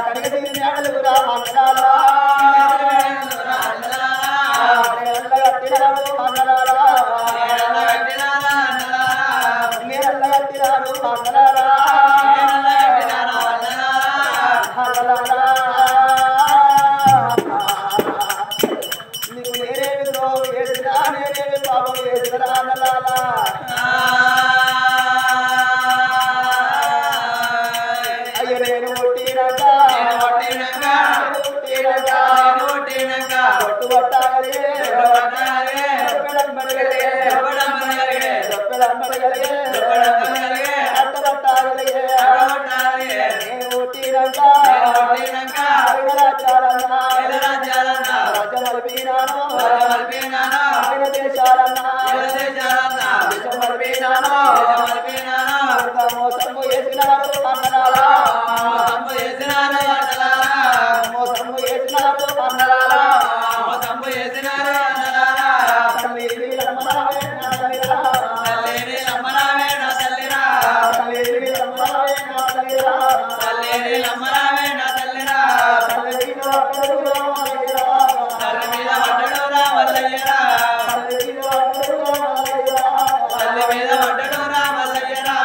కనకసిరి మేడలుగా అన్నలారా నేనల్లగట్టినాను అన్నలారా నేనల్లగట్టినాను అన్నలారా నీకు నేనేమి ద్రోహం చేసినా నేనేమి పాపం చేసినా అన్నలారా అయ్యో నేను కొట్టినాక కొట్టుబట్టాలి అట్టబట్టాలి నేను కొట్టినాక ఆయన దేశాలన్నా దేశం మరిపోయినాను మోసము చేసినారు అన్నలారా మోసము చేసినారు అన్నలారా తల్లి రమ్మనావే నా తల్లిరా తల్లి రమ్మనావే నా తల్లిరా తల్లి మీద పడ్డడు రా మల్లయ్యరా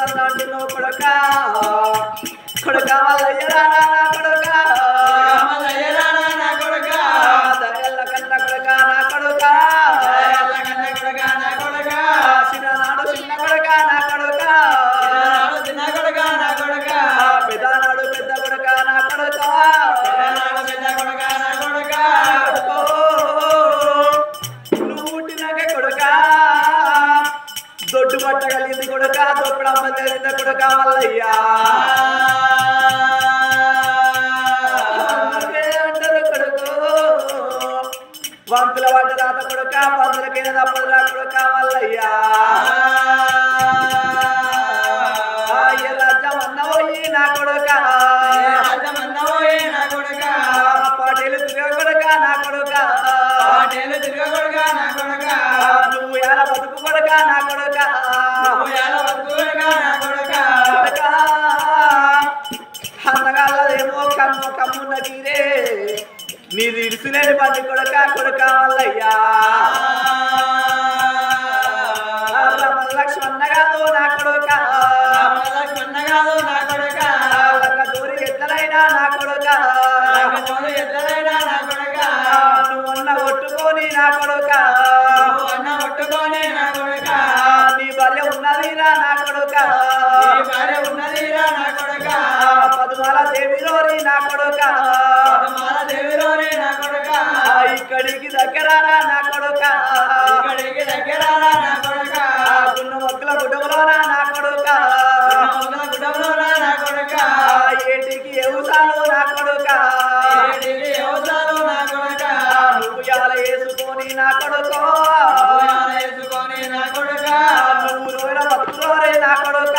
నన్ను అంటున్నావు కొడుక కొడుక మల్లయ్యరా నా కొడుక దయల్ల కన్న కొడుక నా కొడుక చిన్ననాడు చిన్న కొడుక నా కొడుక పెద్దనాడు పెద్ద కొడుక నా కొడుక నువ్వు పుట్టినాక కొడుక దొడ్డు పట్టగలిగింది కొడుక దొప్పడమ్మ తెలింది కొడుక మల్లయ్యా అంటారు కొడుకు వంతుల పడ్డ రాత కొడుక వంతులకైనా తప్పదురా కొడుక మల్లయ్యా రాజ్యం అన్నవోయి నా కొడుక పాటేలు తిరగ కొడుక నా కొడుక నువ్వు ఎలా బతుకు కొడుక నా కొడుక అందగాళ్ళదేమో కమ్మున్న గీరే నీది ఇడుసులేని పండి కొడుక కొడుక మల్లయ్యా లక్ష్మణ కాదు నా కొడుక దూరి ఎట్లనైనా నా కొడుక నువ్వన్న కొట్టుకొని నా కొడుక నీ భార్య ఉన్నదిరా నా కొడుక పద్మాల దేవిరోరి నా కొడుక ఇక్కడికి దగ్గరారా నా కొడుక గున్న మొక్కల గుడ్డములోనా నా కొడుక ఏటికి ఎవసాలు నా కొడుక నువ్వు యాల వేసుకొని నా కొడుకో నువ్వు రోయిన బతుకురోరే నా కొడుక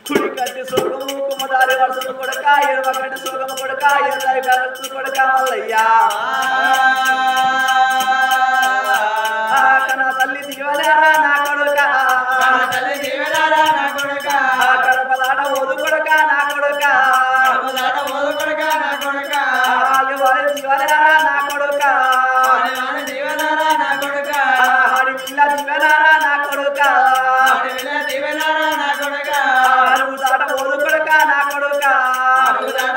కుడి కట్టి సోగము కుమ్మదారి వర్షము కొడుక ఎడమ కట్టి సోగము కొడుక ఎడదారి కలర్సు కొడుక మల్లయ్యా కన తల్లి దివనారా నా కొడుక కడపదాట ఓదు కొడుక నా కొడుక దివనారా నా కొడుక హరి పిల్ల దివనారా నా కొడుక అరుగుదాట ఓదు కొడుక నా కొడుక అరుగుదాట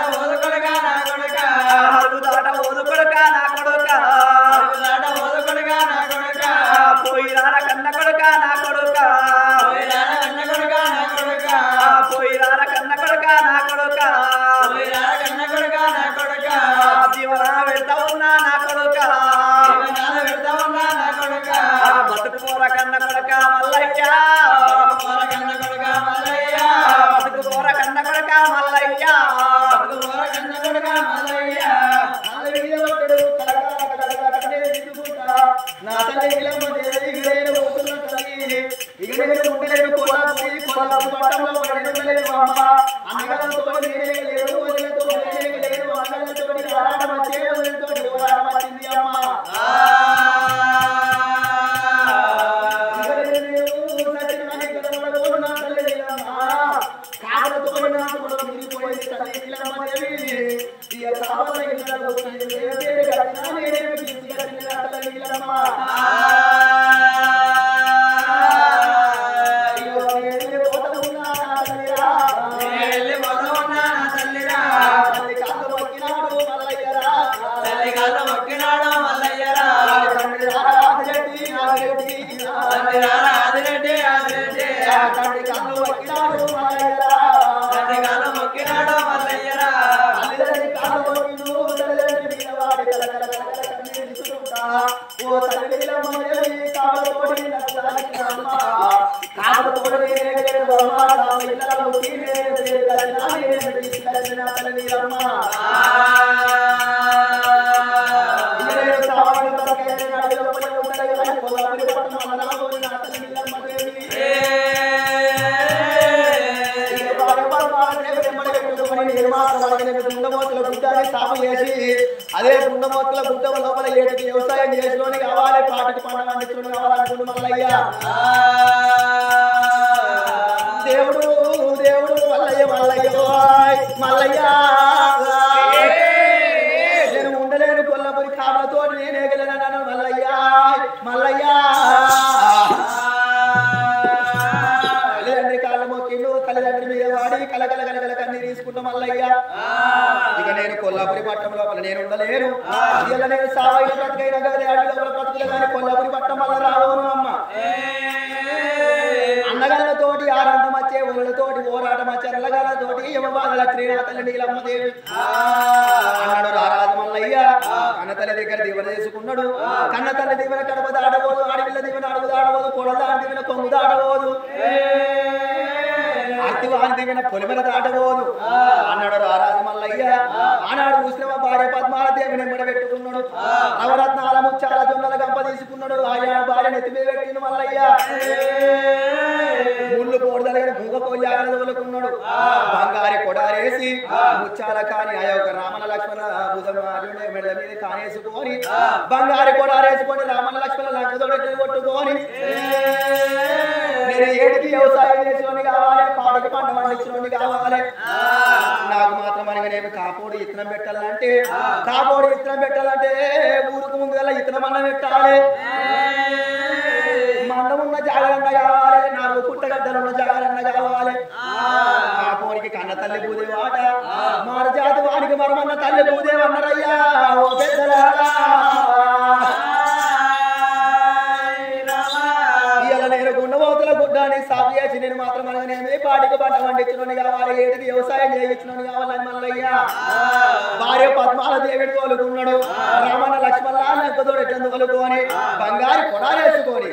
ఓదు కొడుక నా కొడుక పోయిరార కన్న కొడుక నా కొడుక పోయిరార కన్న కొడుక నా కొడుక జీవన వెళ్తా ఉన్నా నా కొడుక బతుకు పోర కన్న కొడుక మల్లయ్యా బతుకు పోర కన్న కొడుక మల్లయ్యా నా తల్లి పట్టంలో పట్టలేదు అమ్మ అన్నగారితో లేదు వదిలతో లేదు అన్నగారితో వచ్చింది అమ్మ అదే గుండమోతుల గుడ్డ లోపల ఏటికి వ్యవసాయం చేసుకొని కావాలి పాటికి పంట పండించుకొని కావాలనుకుంటు మల్లయ్య దేవుడు దేవుడు మల్లయ్య మల్లయ్య మల్లయ్య నేను ఉండలేను కొల్లపురి కాళ్ళతో నేనే గెలనన్నాను మల్లయ్య రావైన బ్రతికైన గదే అడవిలో బ్రతుకులు కానీ కొల్లపురి పట్టం వల్ల రావను అమ్మ అన్నగాళ్ళతోటి ఆరాటం వచ్చే ఊళ్ళతోటి ఓరాటం వచ్చే అల్లగాళ్ళతోటి యమబాధల త్రినాథల్లి నీలమ్మ దేవి అన్నాడు రారాజు మల్లయ్య కన్న తల్లి దగ్గర దీవెన చేసుకున్నాడు కన్న తల్లి దీవెన కడప దాడబోదు ఆడపిల్ల దీవెన అడుగు దాడబోదు కొడదాని దీవెన కొంగు దాడబోదు అర్తివాని దీవెన పొలిమల దాటబోదు అన్నాడు రారాజు మల్లయ్య ఆనాడు ముస్లిమ భార్య పద్మాల దేవిని పెట్టుకున్నాడు నవరత్నాల ముచ్చాల జొన్నల గంప తీసుకున్నాడు ఆయా భార్య నెత్తి మీద పెట్టిన మల్లయ్య ముళ్ళు పోడదలగిన భూగ పోయాలని వదులుకున్నాడు బంగారి కొడారేసి ముచ్చాల కాని ఆ యొక్క రామన లక్ష్మణ భుజం మెడ మీద కానేసుకొని బంగారి కొడారేసుకొని రామన లక్ష్మణ లంకదొడకి కొట్టుకొని నేను ఏడికి వ్యవసాయం చేసినోని కావాలి పాటకి పంట పండించినోని కావాలి నాకు మాత్రం అనగానేమి కాపోడు ఇత్తనం పెట్టాలంటే ఊరుకు ముందు గల ఇత్తనం అన్న పెట్టాలి మందం ఉన్న జాగరన్న కావాలి 4 పుట్టగడ్డలున్న జాగరన్న కావాలి కాపోనికి కన్న తల్లి పూదేవాట మార జాతి వానికి మరమన్న తల్లి పూదేవన్నరయ్యా ఓ పెద్దలా నేను గుండమోతుల గుడ్డాన్ని సాగు చేసి నేను మాత్రం అనగానేమి పాటికి పంట పండించినోని కావాలి ఏడికి వ్యవసాయం చేయించినోని కావాలని మల్లయ్య భార్య పద్మాల దేవిని తోలుకున్నాడు రామన్న లక్ష్మణ నెక్కదోడెట్లను తోలుకొని బంగారు కొడాలేసుకొని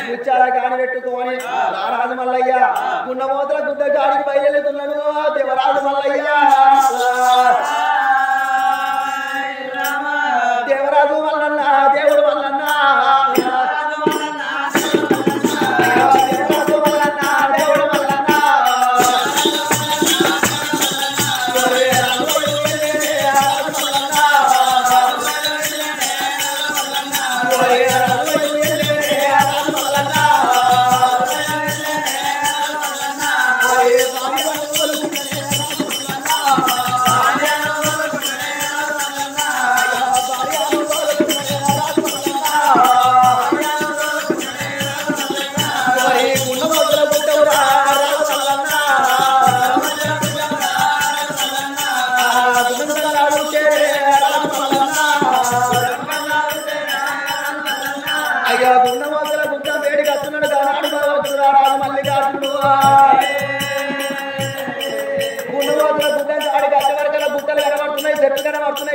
ముచ్చాల కాని పెట్టుకొని రారాజు మల్లయ్య గుండమోతుల గుడ్డ గాడికి బయలుతున్నాడు దేవరాజు మల్లయ్య దేవరాజు మల్లన్న దేవుడు మల్లన్న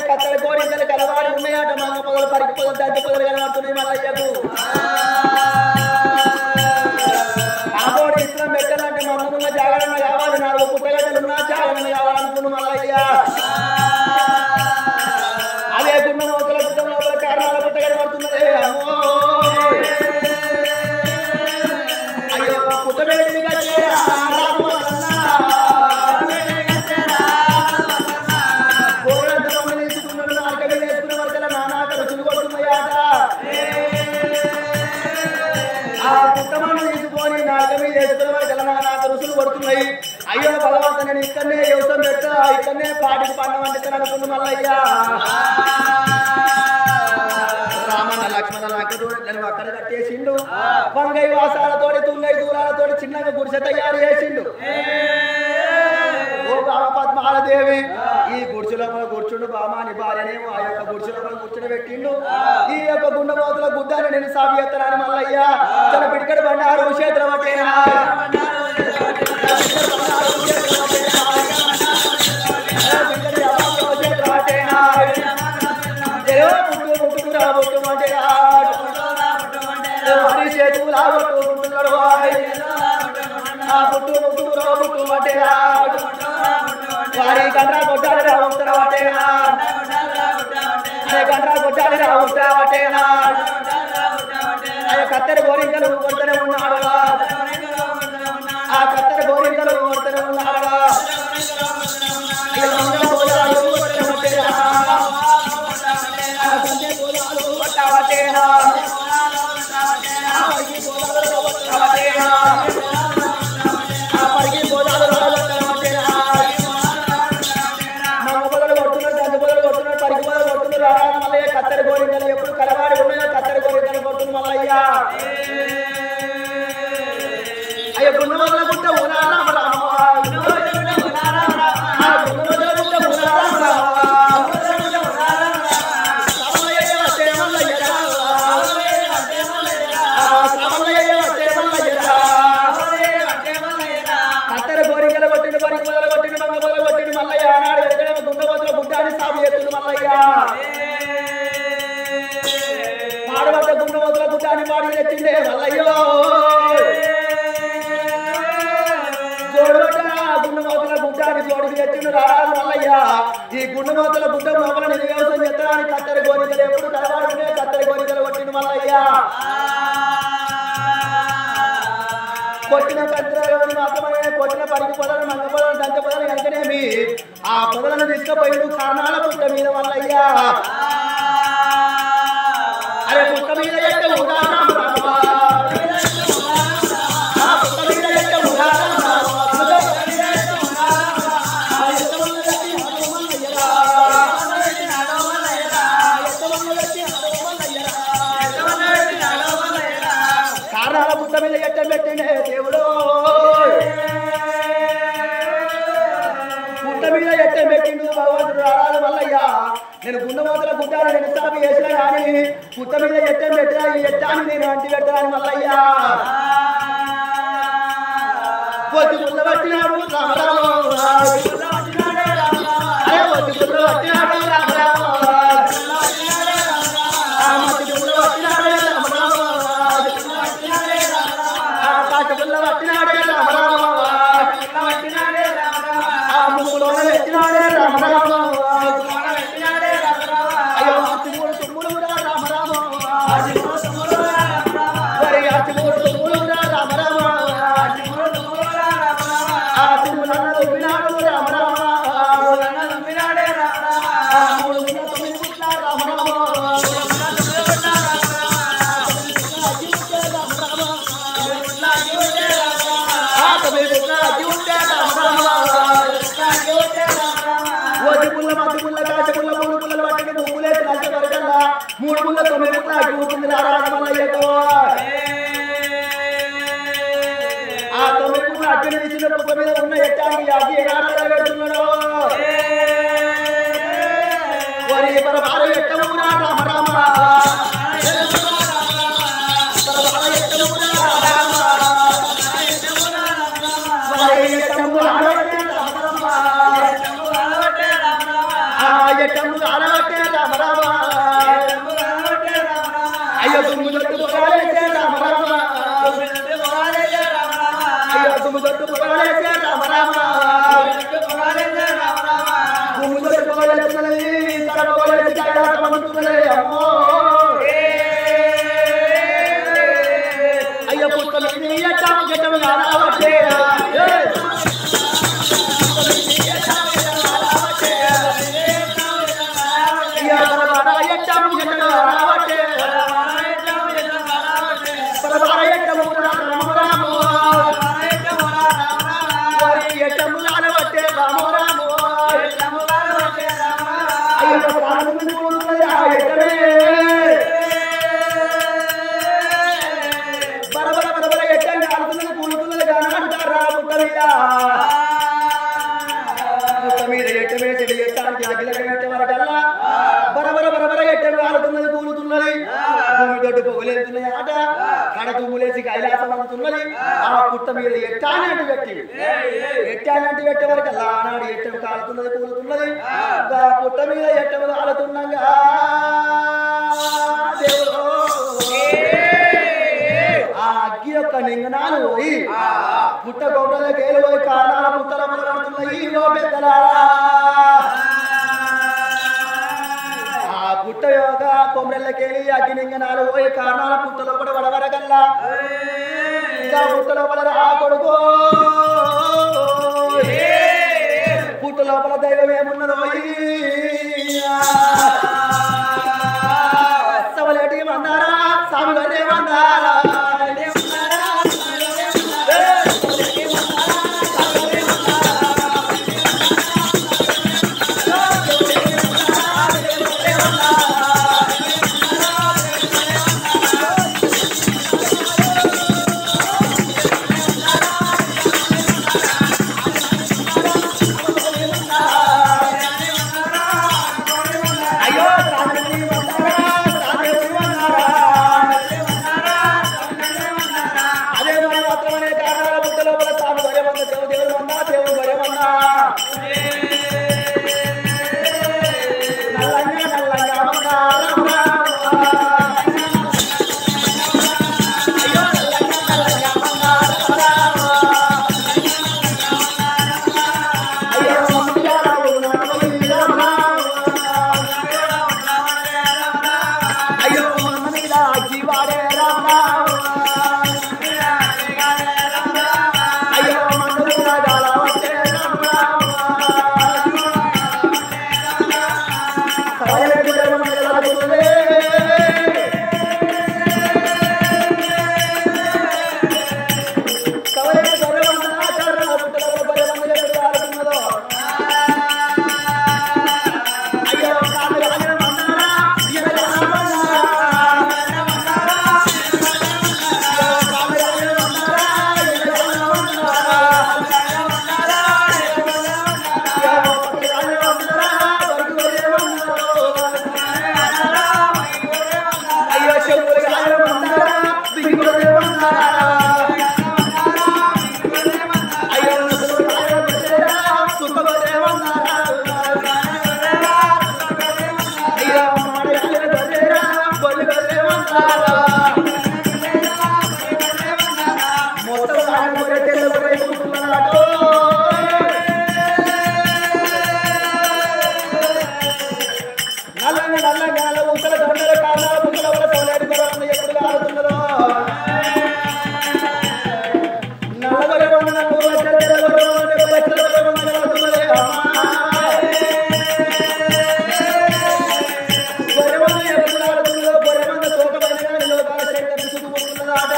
కత్తెల కోరింతలు కలవాడి ఉన్నాయట మంగ పొదలు పరికి పొదలు దద్ద పొదలు కలబడుతున్నాయి మల్లయ్యకు కాపోడి ఇష్టం పెట్టాలంటే మమ్మల్ని జాగరణ కావాలి 4 పుట్టగడ్డలు ఉన్నా జాగరణ కావాలనుకున్న మల్లయ్య అదే గుండ నోతల గుడ్డ లోపల కారణాల పుట్టగడ పడుతున్నదే అమ్మో అయ్యో పుట్టబెట్టి పడుతున్నాయి అయ్యో భగవంతు నేను ఇక్కడనే వ్యవసాయం పెట్టా ఇక్కడనే పాటికి పంట వండుతాను అనుకున్న మల్లయ్య రామన్న లక్ష్మణ లంకను అక్కడ కట్టేసిండు వంగై వాసాలతోటి తుంగై దూరాలతోటి చిన్నగా గుడిసె తయారు చేసిండు ఓ బామ పద్మాలదేవి ఈ గుడిసెలో కూర్చుండు బామాని భార్యనేమో ఆ యొక్క గుడిసెలో కూర్చుని పెట్టిండు ఈ యొక్క గుండెమోతుల గుడ్డాన్ని నేను సాగు చేస్తున్నాను మల్లయ్య తన పిడికడ బండారు క్షేత్రం అటేనా వారి కండ్రా కొట్టాలి రావుతావటేనా కండ్రా కొట్టాలి రావుతావటేనా కత్తెర గోరింకలు కొడుతూనే ఉన్నాడు ఆ కత్తెర గోరింకలు కొడుతూనే ఉన్నాడు కత్తెర గోరింకలు ఎప్పుడు కలవాడి ఉన్నాయో కత్తెర గోరింకలు కొడుతుంది మల్లయ్య అయ్యో గుండె గుట్ట ఉన్నా ఆడబడ్డ గుండె మొదల గుట్టాన్ని పాడి తెచ్చిండే మల్లయ్యో జోడబడ్డ గుండె మొదల గుట్టాన్ని జోడికి తెచ్చిండు రారాజు మల్లయ్య ఈ గుండె మొదల గుడ్డ లోపల నేను వ్యవసాయం చేస్తానని కత్తెర కోరికలు ఎప్పుడు కలవాడుకునే కత్తెర కోరికలు కొట్టిండు మల్లయ్య కొట్టిన కత్తెరని మాత్రమే కొట్టిన పరికి పొదలను మంగ పొదలను దంత పొదలను కనుకనేమి ఆ పొదలను తీసుకుపోయిండు కారణాల పుట్ట మీద మల్లయ్య అరే పుట్ట మీద ఎట్ట ఉదాహరణ కారణాల పుట్ట మీద ఎట్ట పెట్టినే దేవుడు పుట్ట మీద ఎట్ట పెట్టిండు భగవంతుడు రారాజు మల్లయ్య నేను గుండెమోతల గుట్టాను నేను సాపి చేసినా కానీ పుట్ట మీద ఎట్టం పెట్టినా ఈ ఎట్టాన్ని నేను అంటి పెట్టాను మల్లయ్య పొద్దు గుండె పట్టినాడు రామరామ పొద్దు గుండె పట్టినాడు రామరామ మూడు ముళ్ళ 9 ముట్ల రారాజు మల్లయ్యకు ఆ 9 ముట్ల అగ్ని ఇచ్చిన పుట్ట మీద ఉన్న ఎట్టానికి అగ్గి రారాజు పెడుతున్నాడు వరి పరపార ఎట్టమురా రామ రామ అయ్యో తుమ్ము దొట్టు పొగాలేసే రామ రామ అయ్యో తుమ్ము దొట్టు పొగాలేసే రామ రామ తుమ్ము దొట్టు పొగాలేస్తున్నది తల పొగాలేసి కైలాసమంటున్నది అమ్మో అయ్యో పుస్తకం ఇది ఎట్టాము గెట్టము కానవట్టే పొగలేస్తున్నది ఆట కడ తుమ్ములేసి కైలాసం అందుతున్నది ఆ పుట్ట మీద ఎట్టానంటి పెట్టి ఎట్టానంటి పెట్టే వరకు ఆనాడు ఎట్టం కాలుతున్నది కూలుతున్నది ఆ పుట్ట మీద ఎట్టం కాలుతుండగా దేవుడు ఆ అగ్గి యొక్క నింగనాలు పోయి పుట్ట గొప్పలకి ఏలు పోయి కారణాల పుట్టల మొదలవుతున్నాయి ఓ పెద్దలారా పుట్ట యోగ కొమ్మరెళ్ళకెళ్ళి అగ్నింగనాలు పోయి కారణాల పుట్ట లోపల వడవరగల్లా ఇంకా పుట్ట లోపల రా కొడుకో పుట్ట లోపల దైవం ఏమున్నదో సవలేటి మందారా స్వామి వరే మందారా వాడే రామ అయ్యో మందులు రాగాల వచ్చే రామ సవయకు మంగళాదులే సవయకు సర్వమంగళాచార్య పుట్టల పరమంగళ ఆడుతున్నదో అయ్యో కాళ్ళు రాజన మందరా ఇయల రామన్నా కాళ్ళు రాజన మందరా ఇయల రామన్నా అయ్యో శంకుల రాజన మందరా దిగులే మందరా అయ్యో సుఖ రాజన మందరా సుఖలే మందరా అయ్యో మాడల గదరా బొల్గలే మందరా మొత్తం రాజన గొరెటెల గొరెటుకున్నాడో నల్లగా నల్లగా ఉత్తర దొండల కాళ్ళ పుట్టల వల్ల తోలేడు గొర్రె ఎప్పుడు కాలుతున్నదో నల్లగొర్రె వందన నూరు లక్షల గొర్రె వందన 70 లక్షల గొర్రె వందన కాలుతున్నదే గొర్రె వందన ఎప్పుడు కాలుతున్నదో గొర్రె వంద తోకబడిన కానీ లోకాల శంకర్ చుట్టుకుంటున్నదాట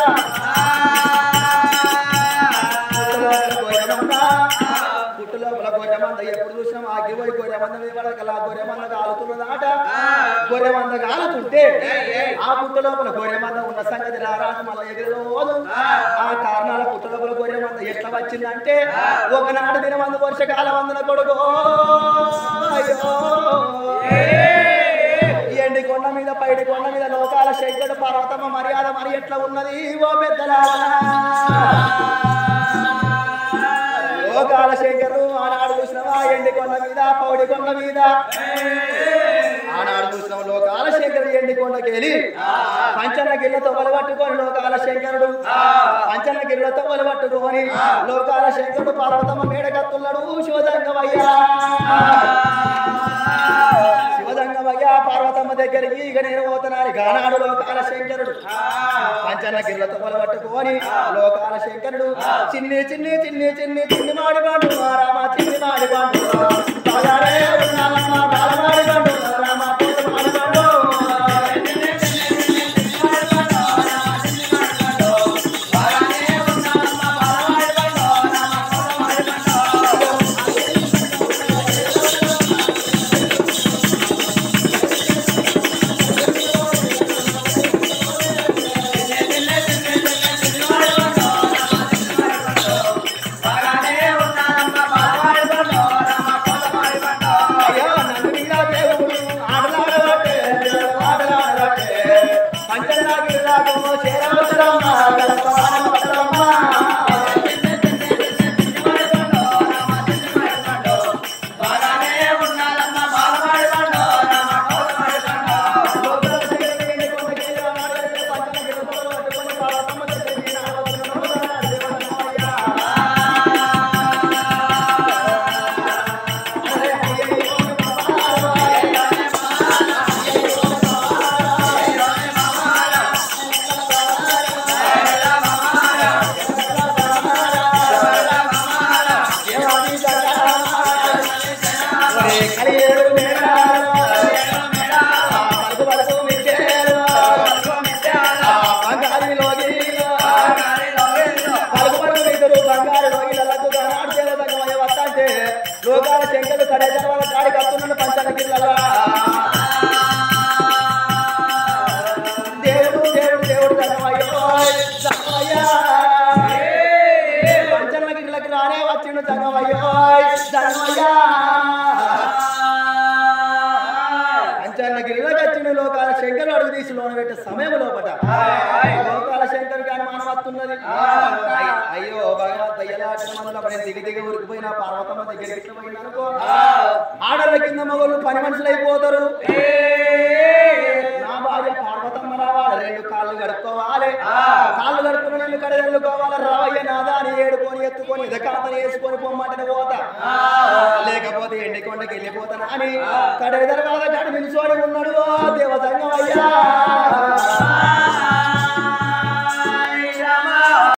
పుట్టులోపల గొర్రె మంద ఎప్పుడు చూసినా ఆగిపోయి గొర్రె మంద మీద పడకలా గొర్రె మంద కాలుతున్నదాట గొర్రె మంద కాలుతుంటే ఆ పుట్ట లోపల గొర్రె మంద ఉన్న సంగతి రారాజు మళ్ళీ ఎగిరిపోదు ఆ కారణాల పుట్ట లోపల గొర్రె మంద ఎట్లా వచ్చిందంటే ఒకనాడు దినమందు వర్షకాలం వందన కొడుకు అయ్యో ఎండి కొండ మీద పైడి కొండ మీద లోకాల శంకరుడు పర్వతమ్మ మర్యాద మరి ఎట్లా ఉన్నది ఓ పెద్దలా లోకాల శంకరు ఆనాడు చూసినవా ఎండి కొండ మీద పౌడి కొండ మీద ఆనాడు చూసినావు లోకాల శంకరుడు ఎండి కొండకి వెళ్ళి పంచన్న గిళ్ళతో పట్టుకొని లోకాల శంకరుడు పంచన్న గిళ్ళతో పట్టుకొని లోకాల శంకరుడు పర్వతమ్మ మేడకత్తున్నాడు శివజంగమయ్యా శివజంగమయ్యా పార్వతమ్మ దగ్గరికి ఇక నేను పోతున్నాను గానాడు లోకాల శంకరుడు పంచన్న గిళ్ళతో పట్టుకొని లోకాల శంకరుడు చిన్ని చిన్ని చిన్ని చిన్ని చిన్ని మాడి పండు రామ చిన్ని మాడి పండు బాగానే ఉన్నానమ్మ బాలమాడి పండు రామ చిన్ని మాడి పండు అయ్యో నన్ను నీలా దేవుడు ఆటలాడబట్టే ఆటలాడబట్టే పంచన్నా గిరిరాకు చేరవసరమ్మ గడపవాడమ్మ లోకాల శంకరుడు కడే తర్వాత కాడి కత్తున్నాడు పంచన గిళ్ళలా దేవుడు దేవుడు దేవుడు ధనమయ్యో ధనమయ్యా పంచన గిళ్ళకి రానే వచ్చిండు ధనమయ్యో ధనమయ్యా పంచన గిళ్ళకి వచ్చిండు లోకాల శంకరుడు అడుగు తీసి లోన పెట్టే సమయం లోపట లోకాల శంకరుడికి అనుమానం వస్తున్నది అయ్యో భగవంత్ అయ్యలాంటి మందుల పని దిగి దిగి ఉరికిపోయిన పార్వతమ్మ దగ్గరికి పోయినానుకో ఆడల కింద మగోళ్ళు పని మనుషులు అయిపోతారు నా భార్య పార్వతమ్మ రావాలి 2 కాళ్ళు కడుక్కోవాలి కాళ్ళు కడుక్కుని నీళ్ళు కడగలుకోవాలి రావయ్య నాదా అని ఏడుకొని ఎత్తుకొని ఎదకాతని వేసుకొని పొమ్మంటని పోతా లేకపోతే ఎండికొండకి వెళ్ళిపోతానా అని కడే తర్వాత గడి నిలుచోని ఉన్నాడు దేవతంగమయ్యా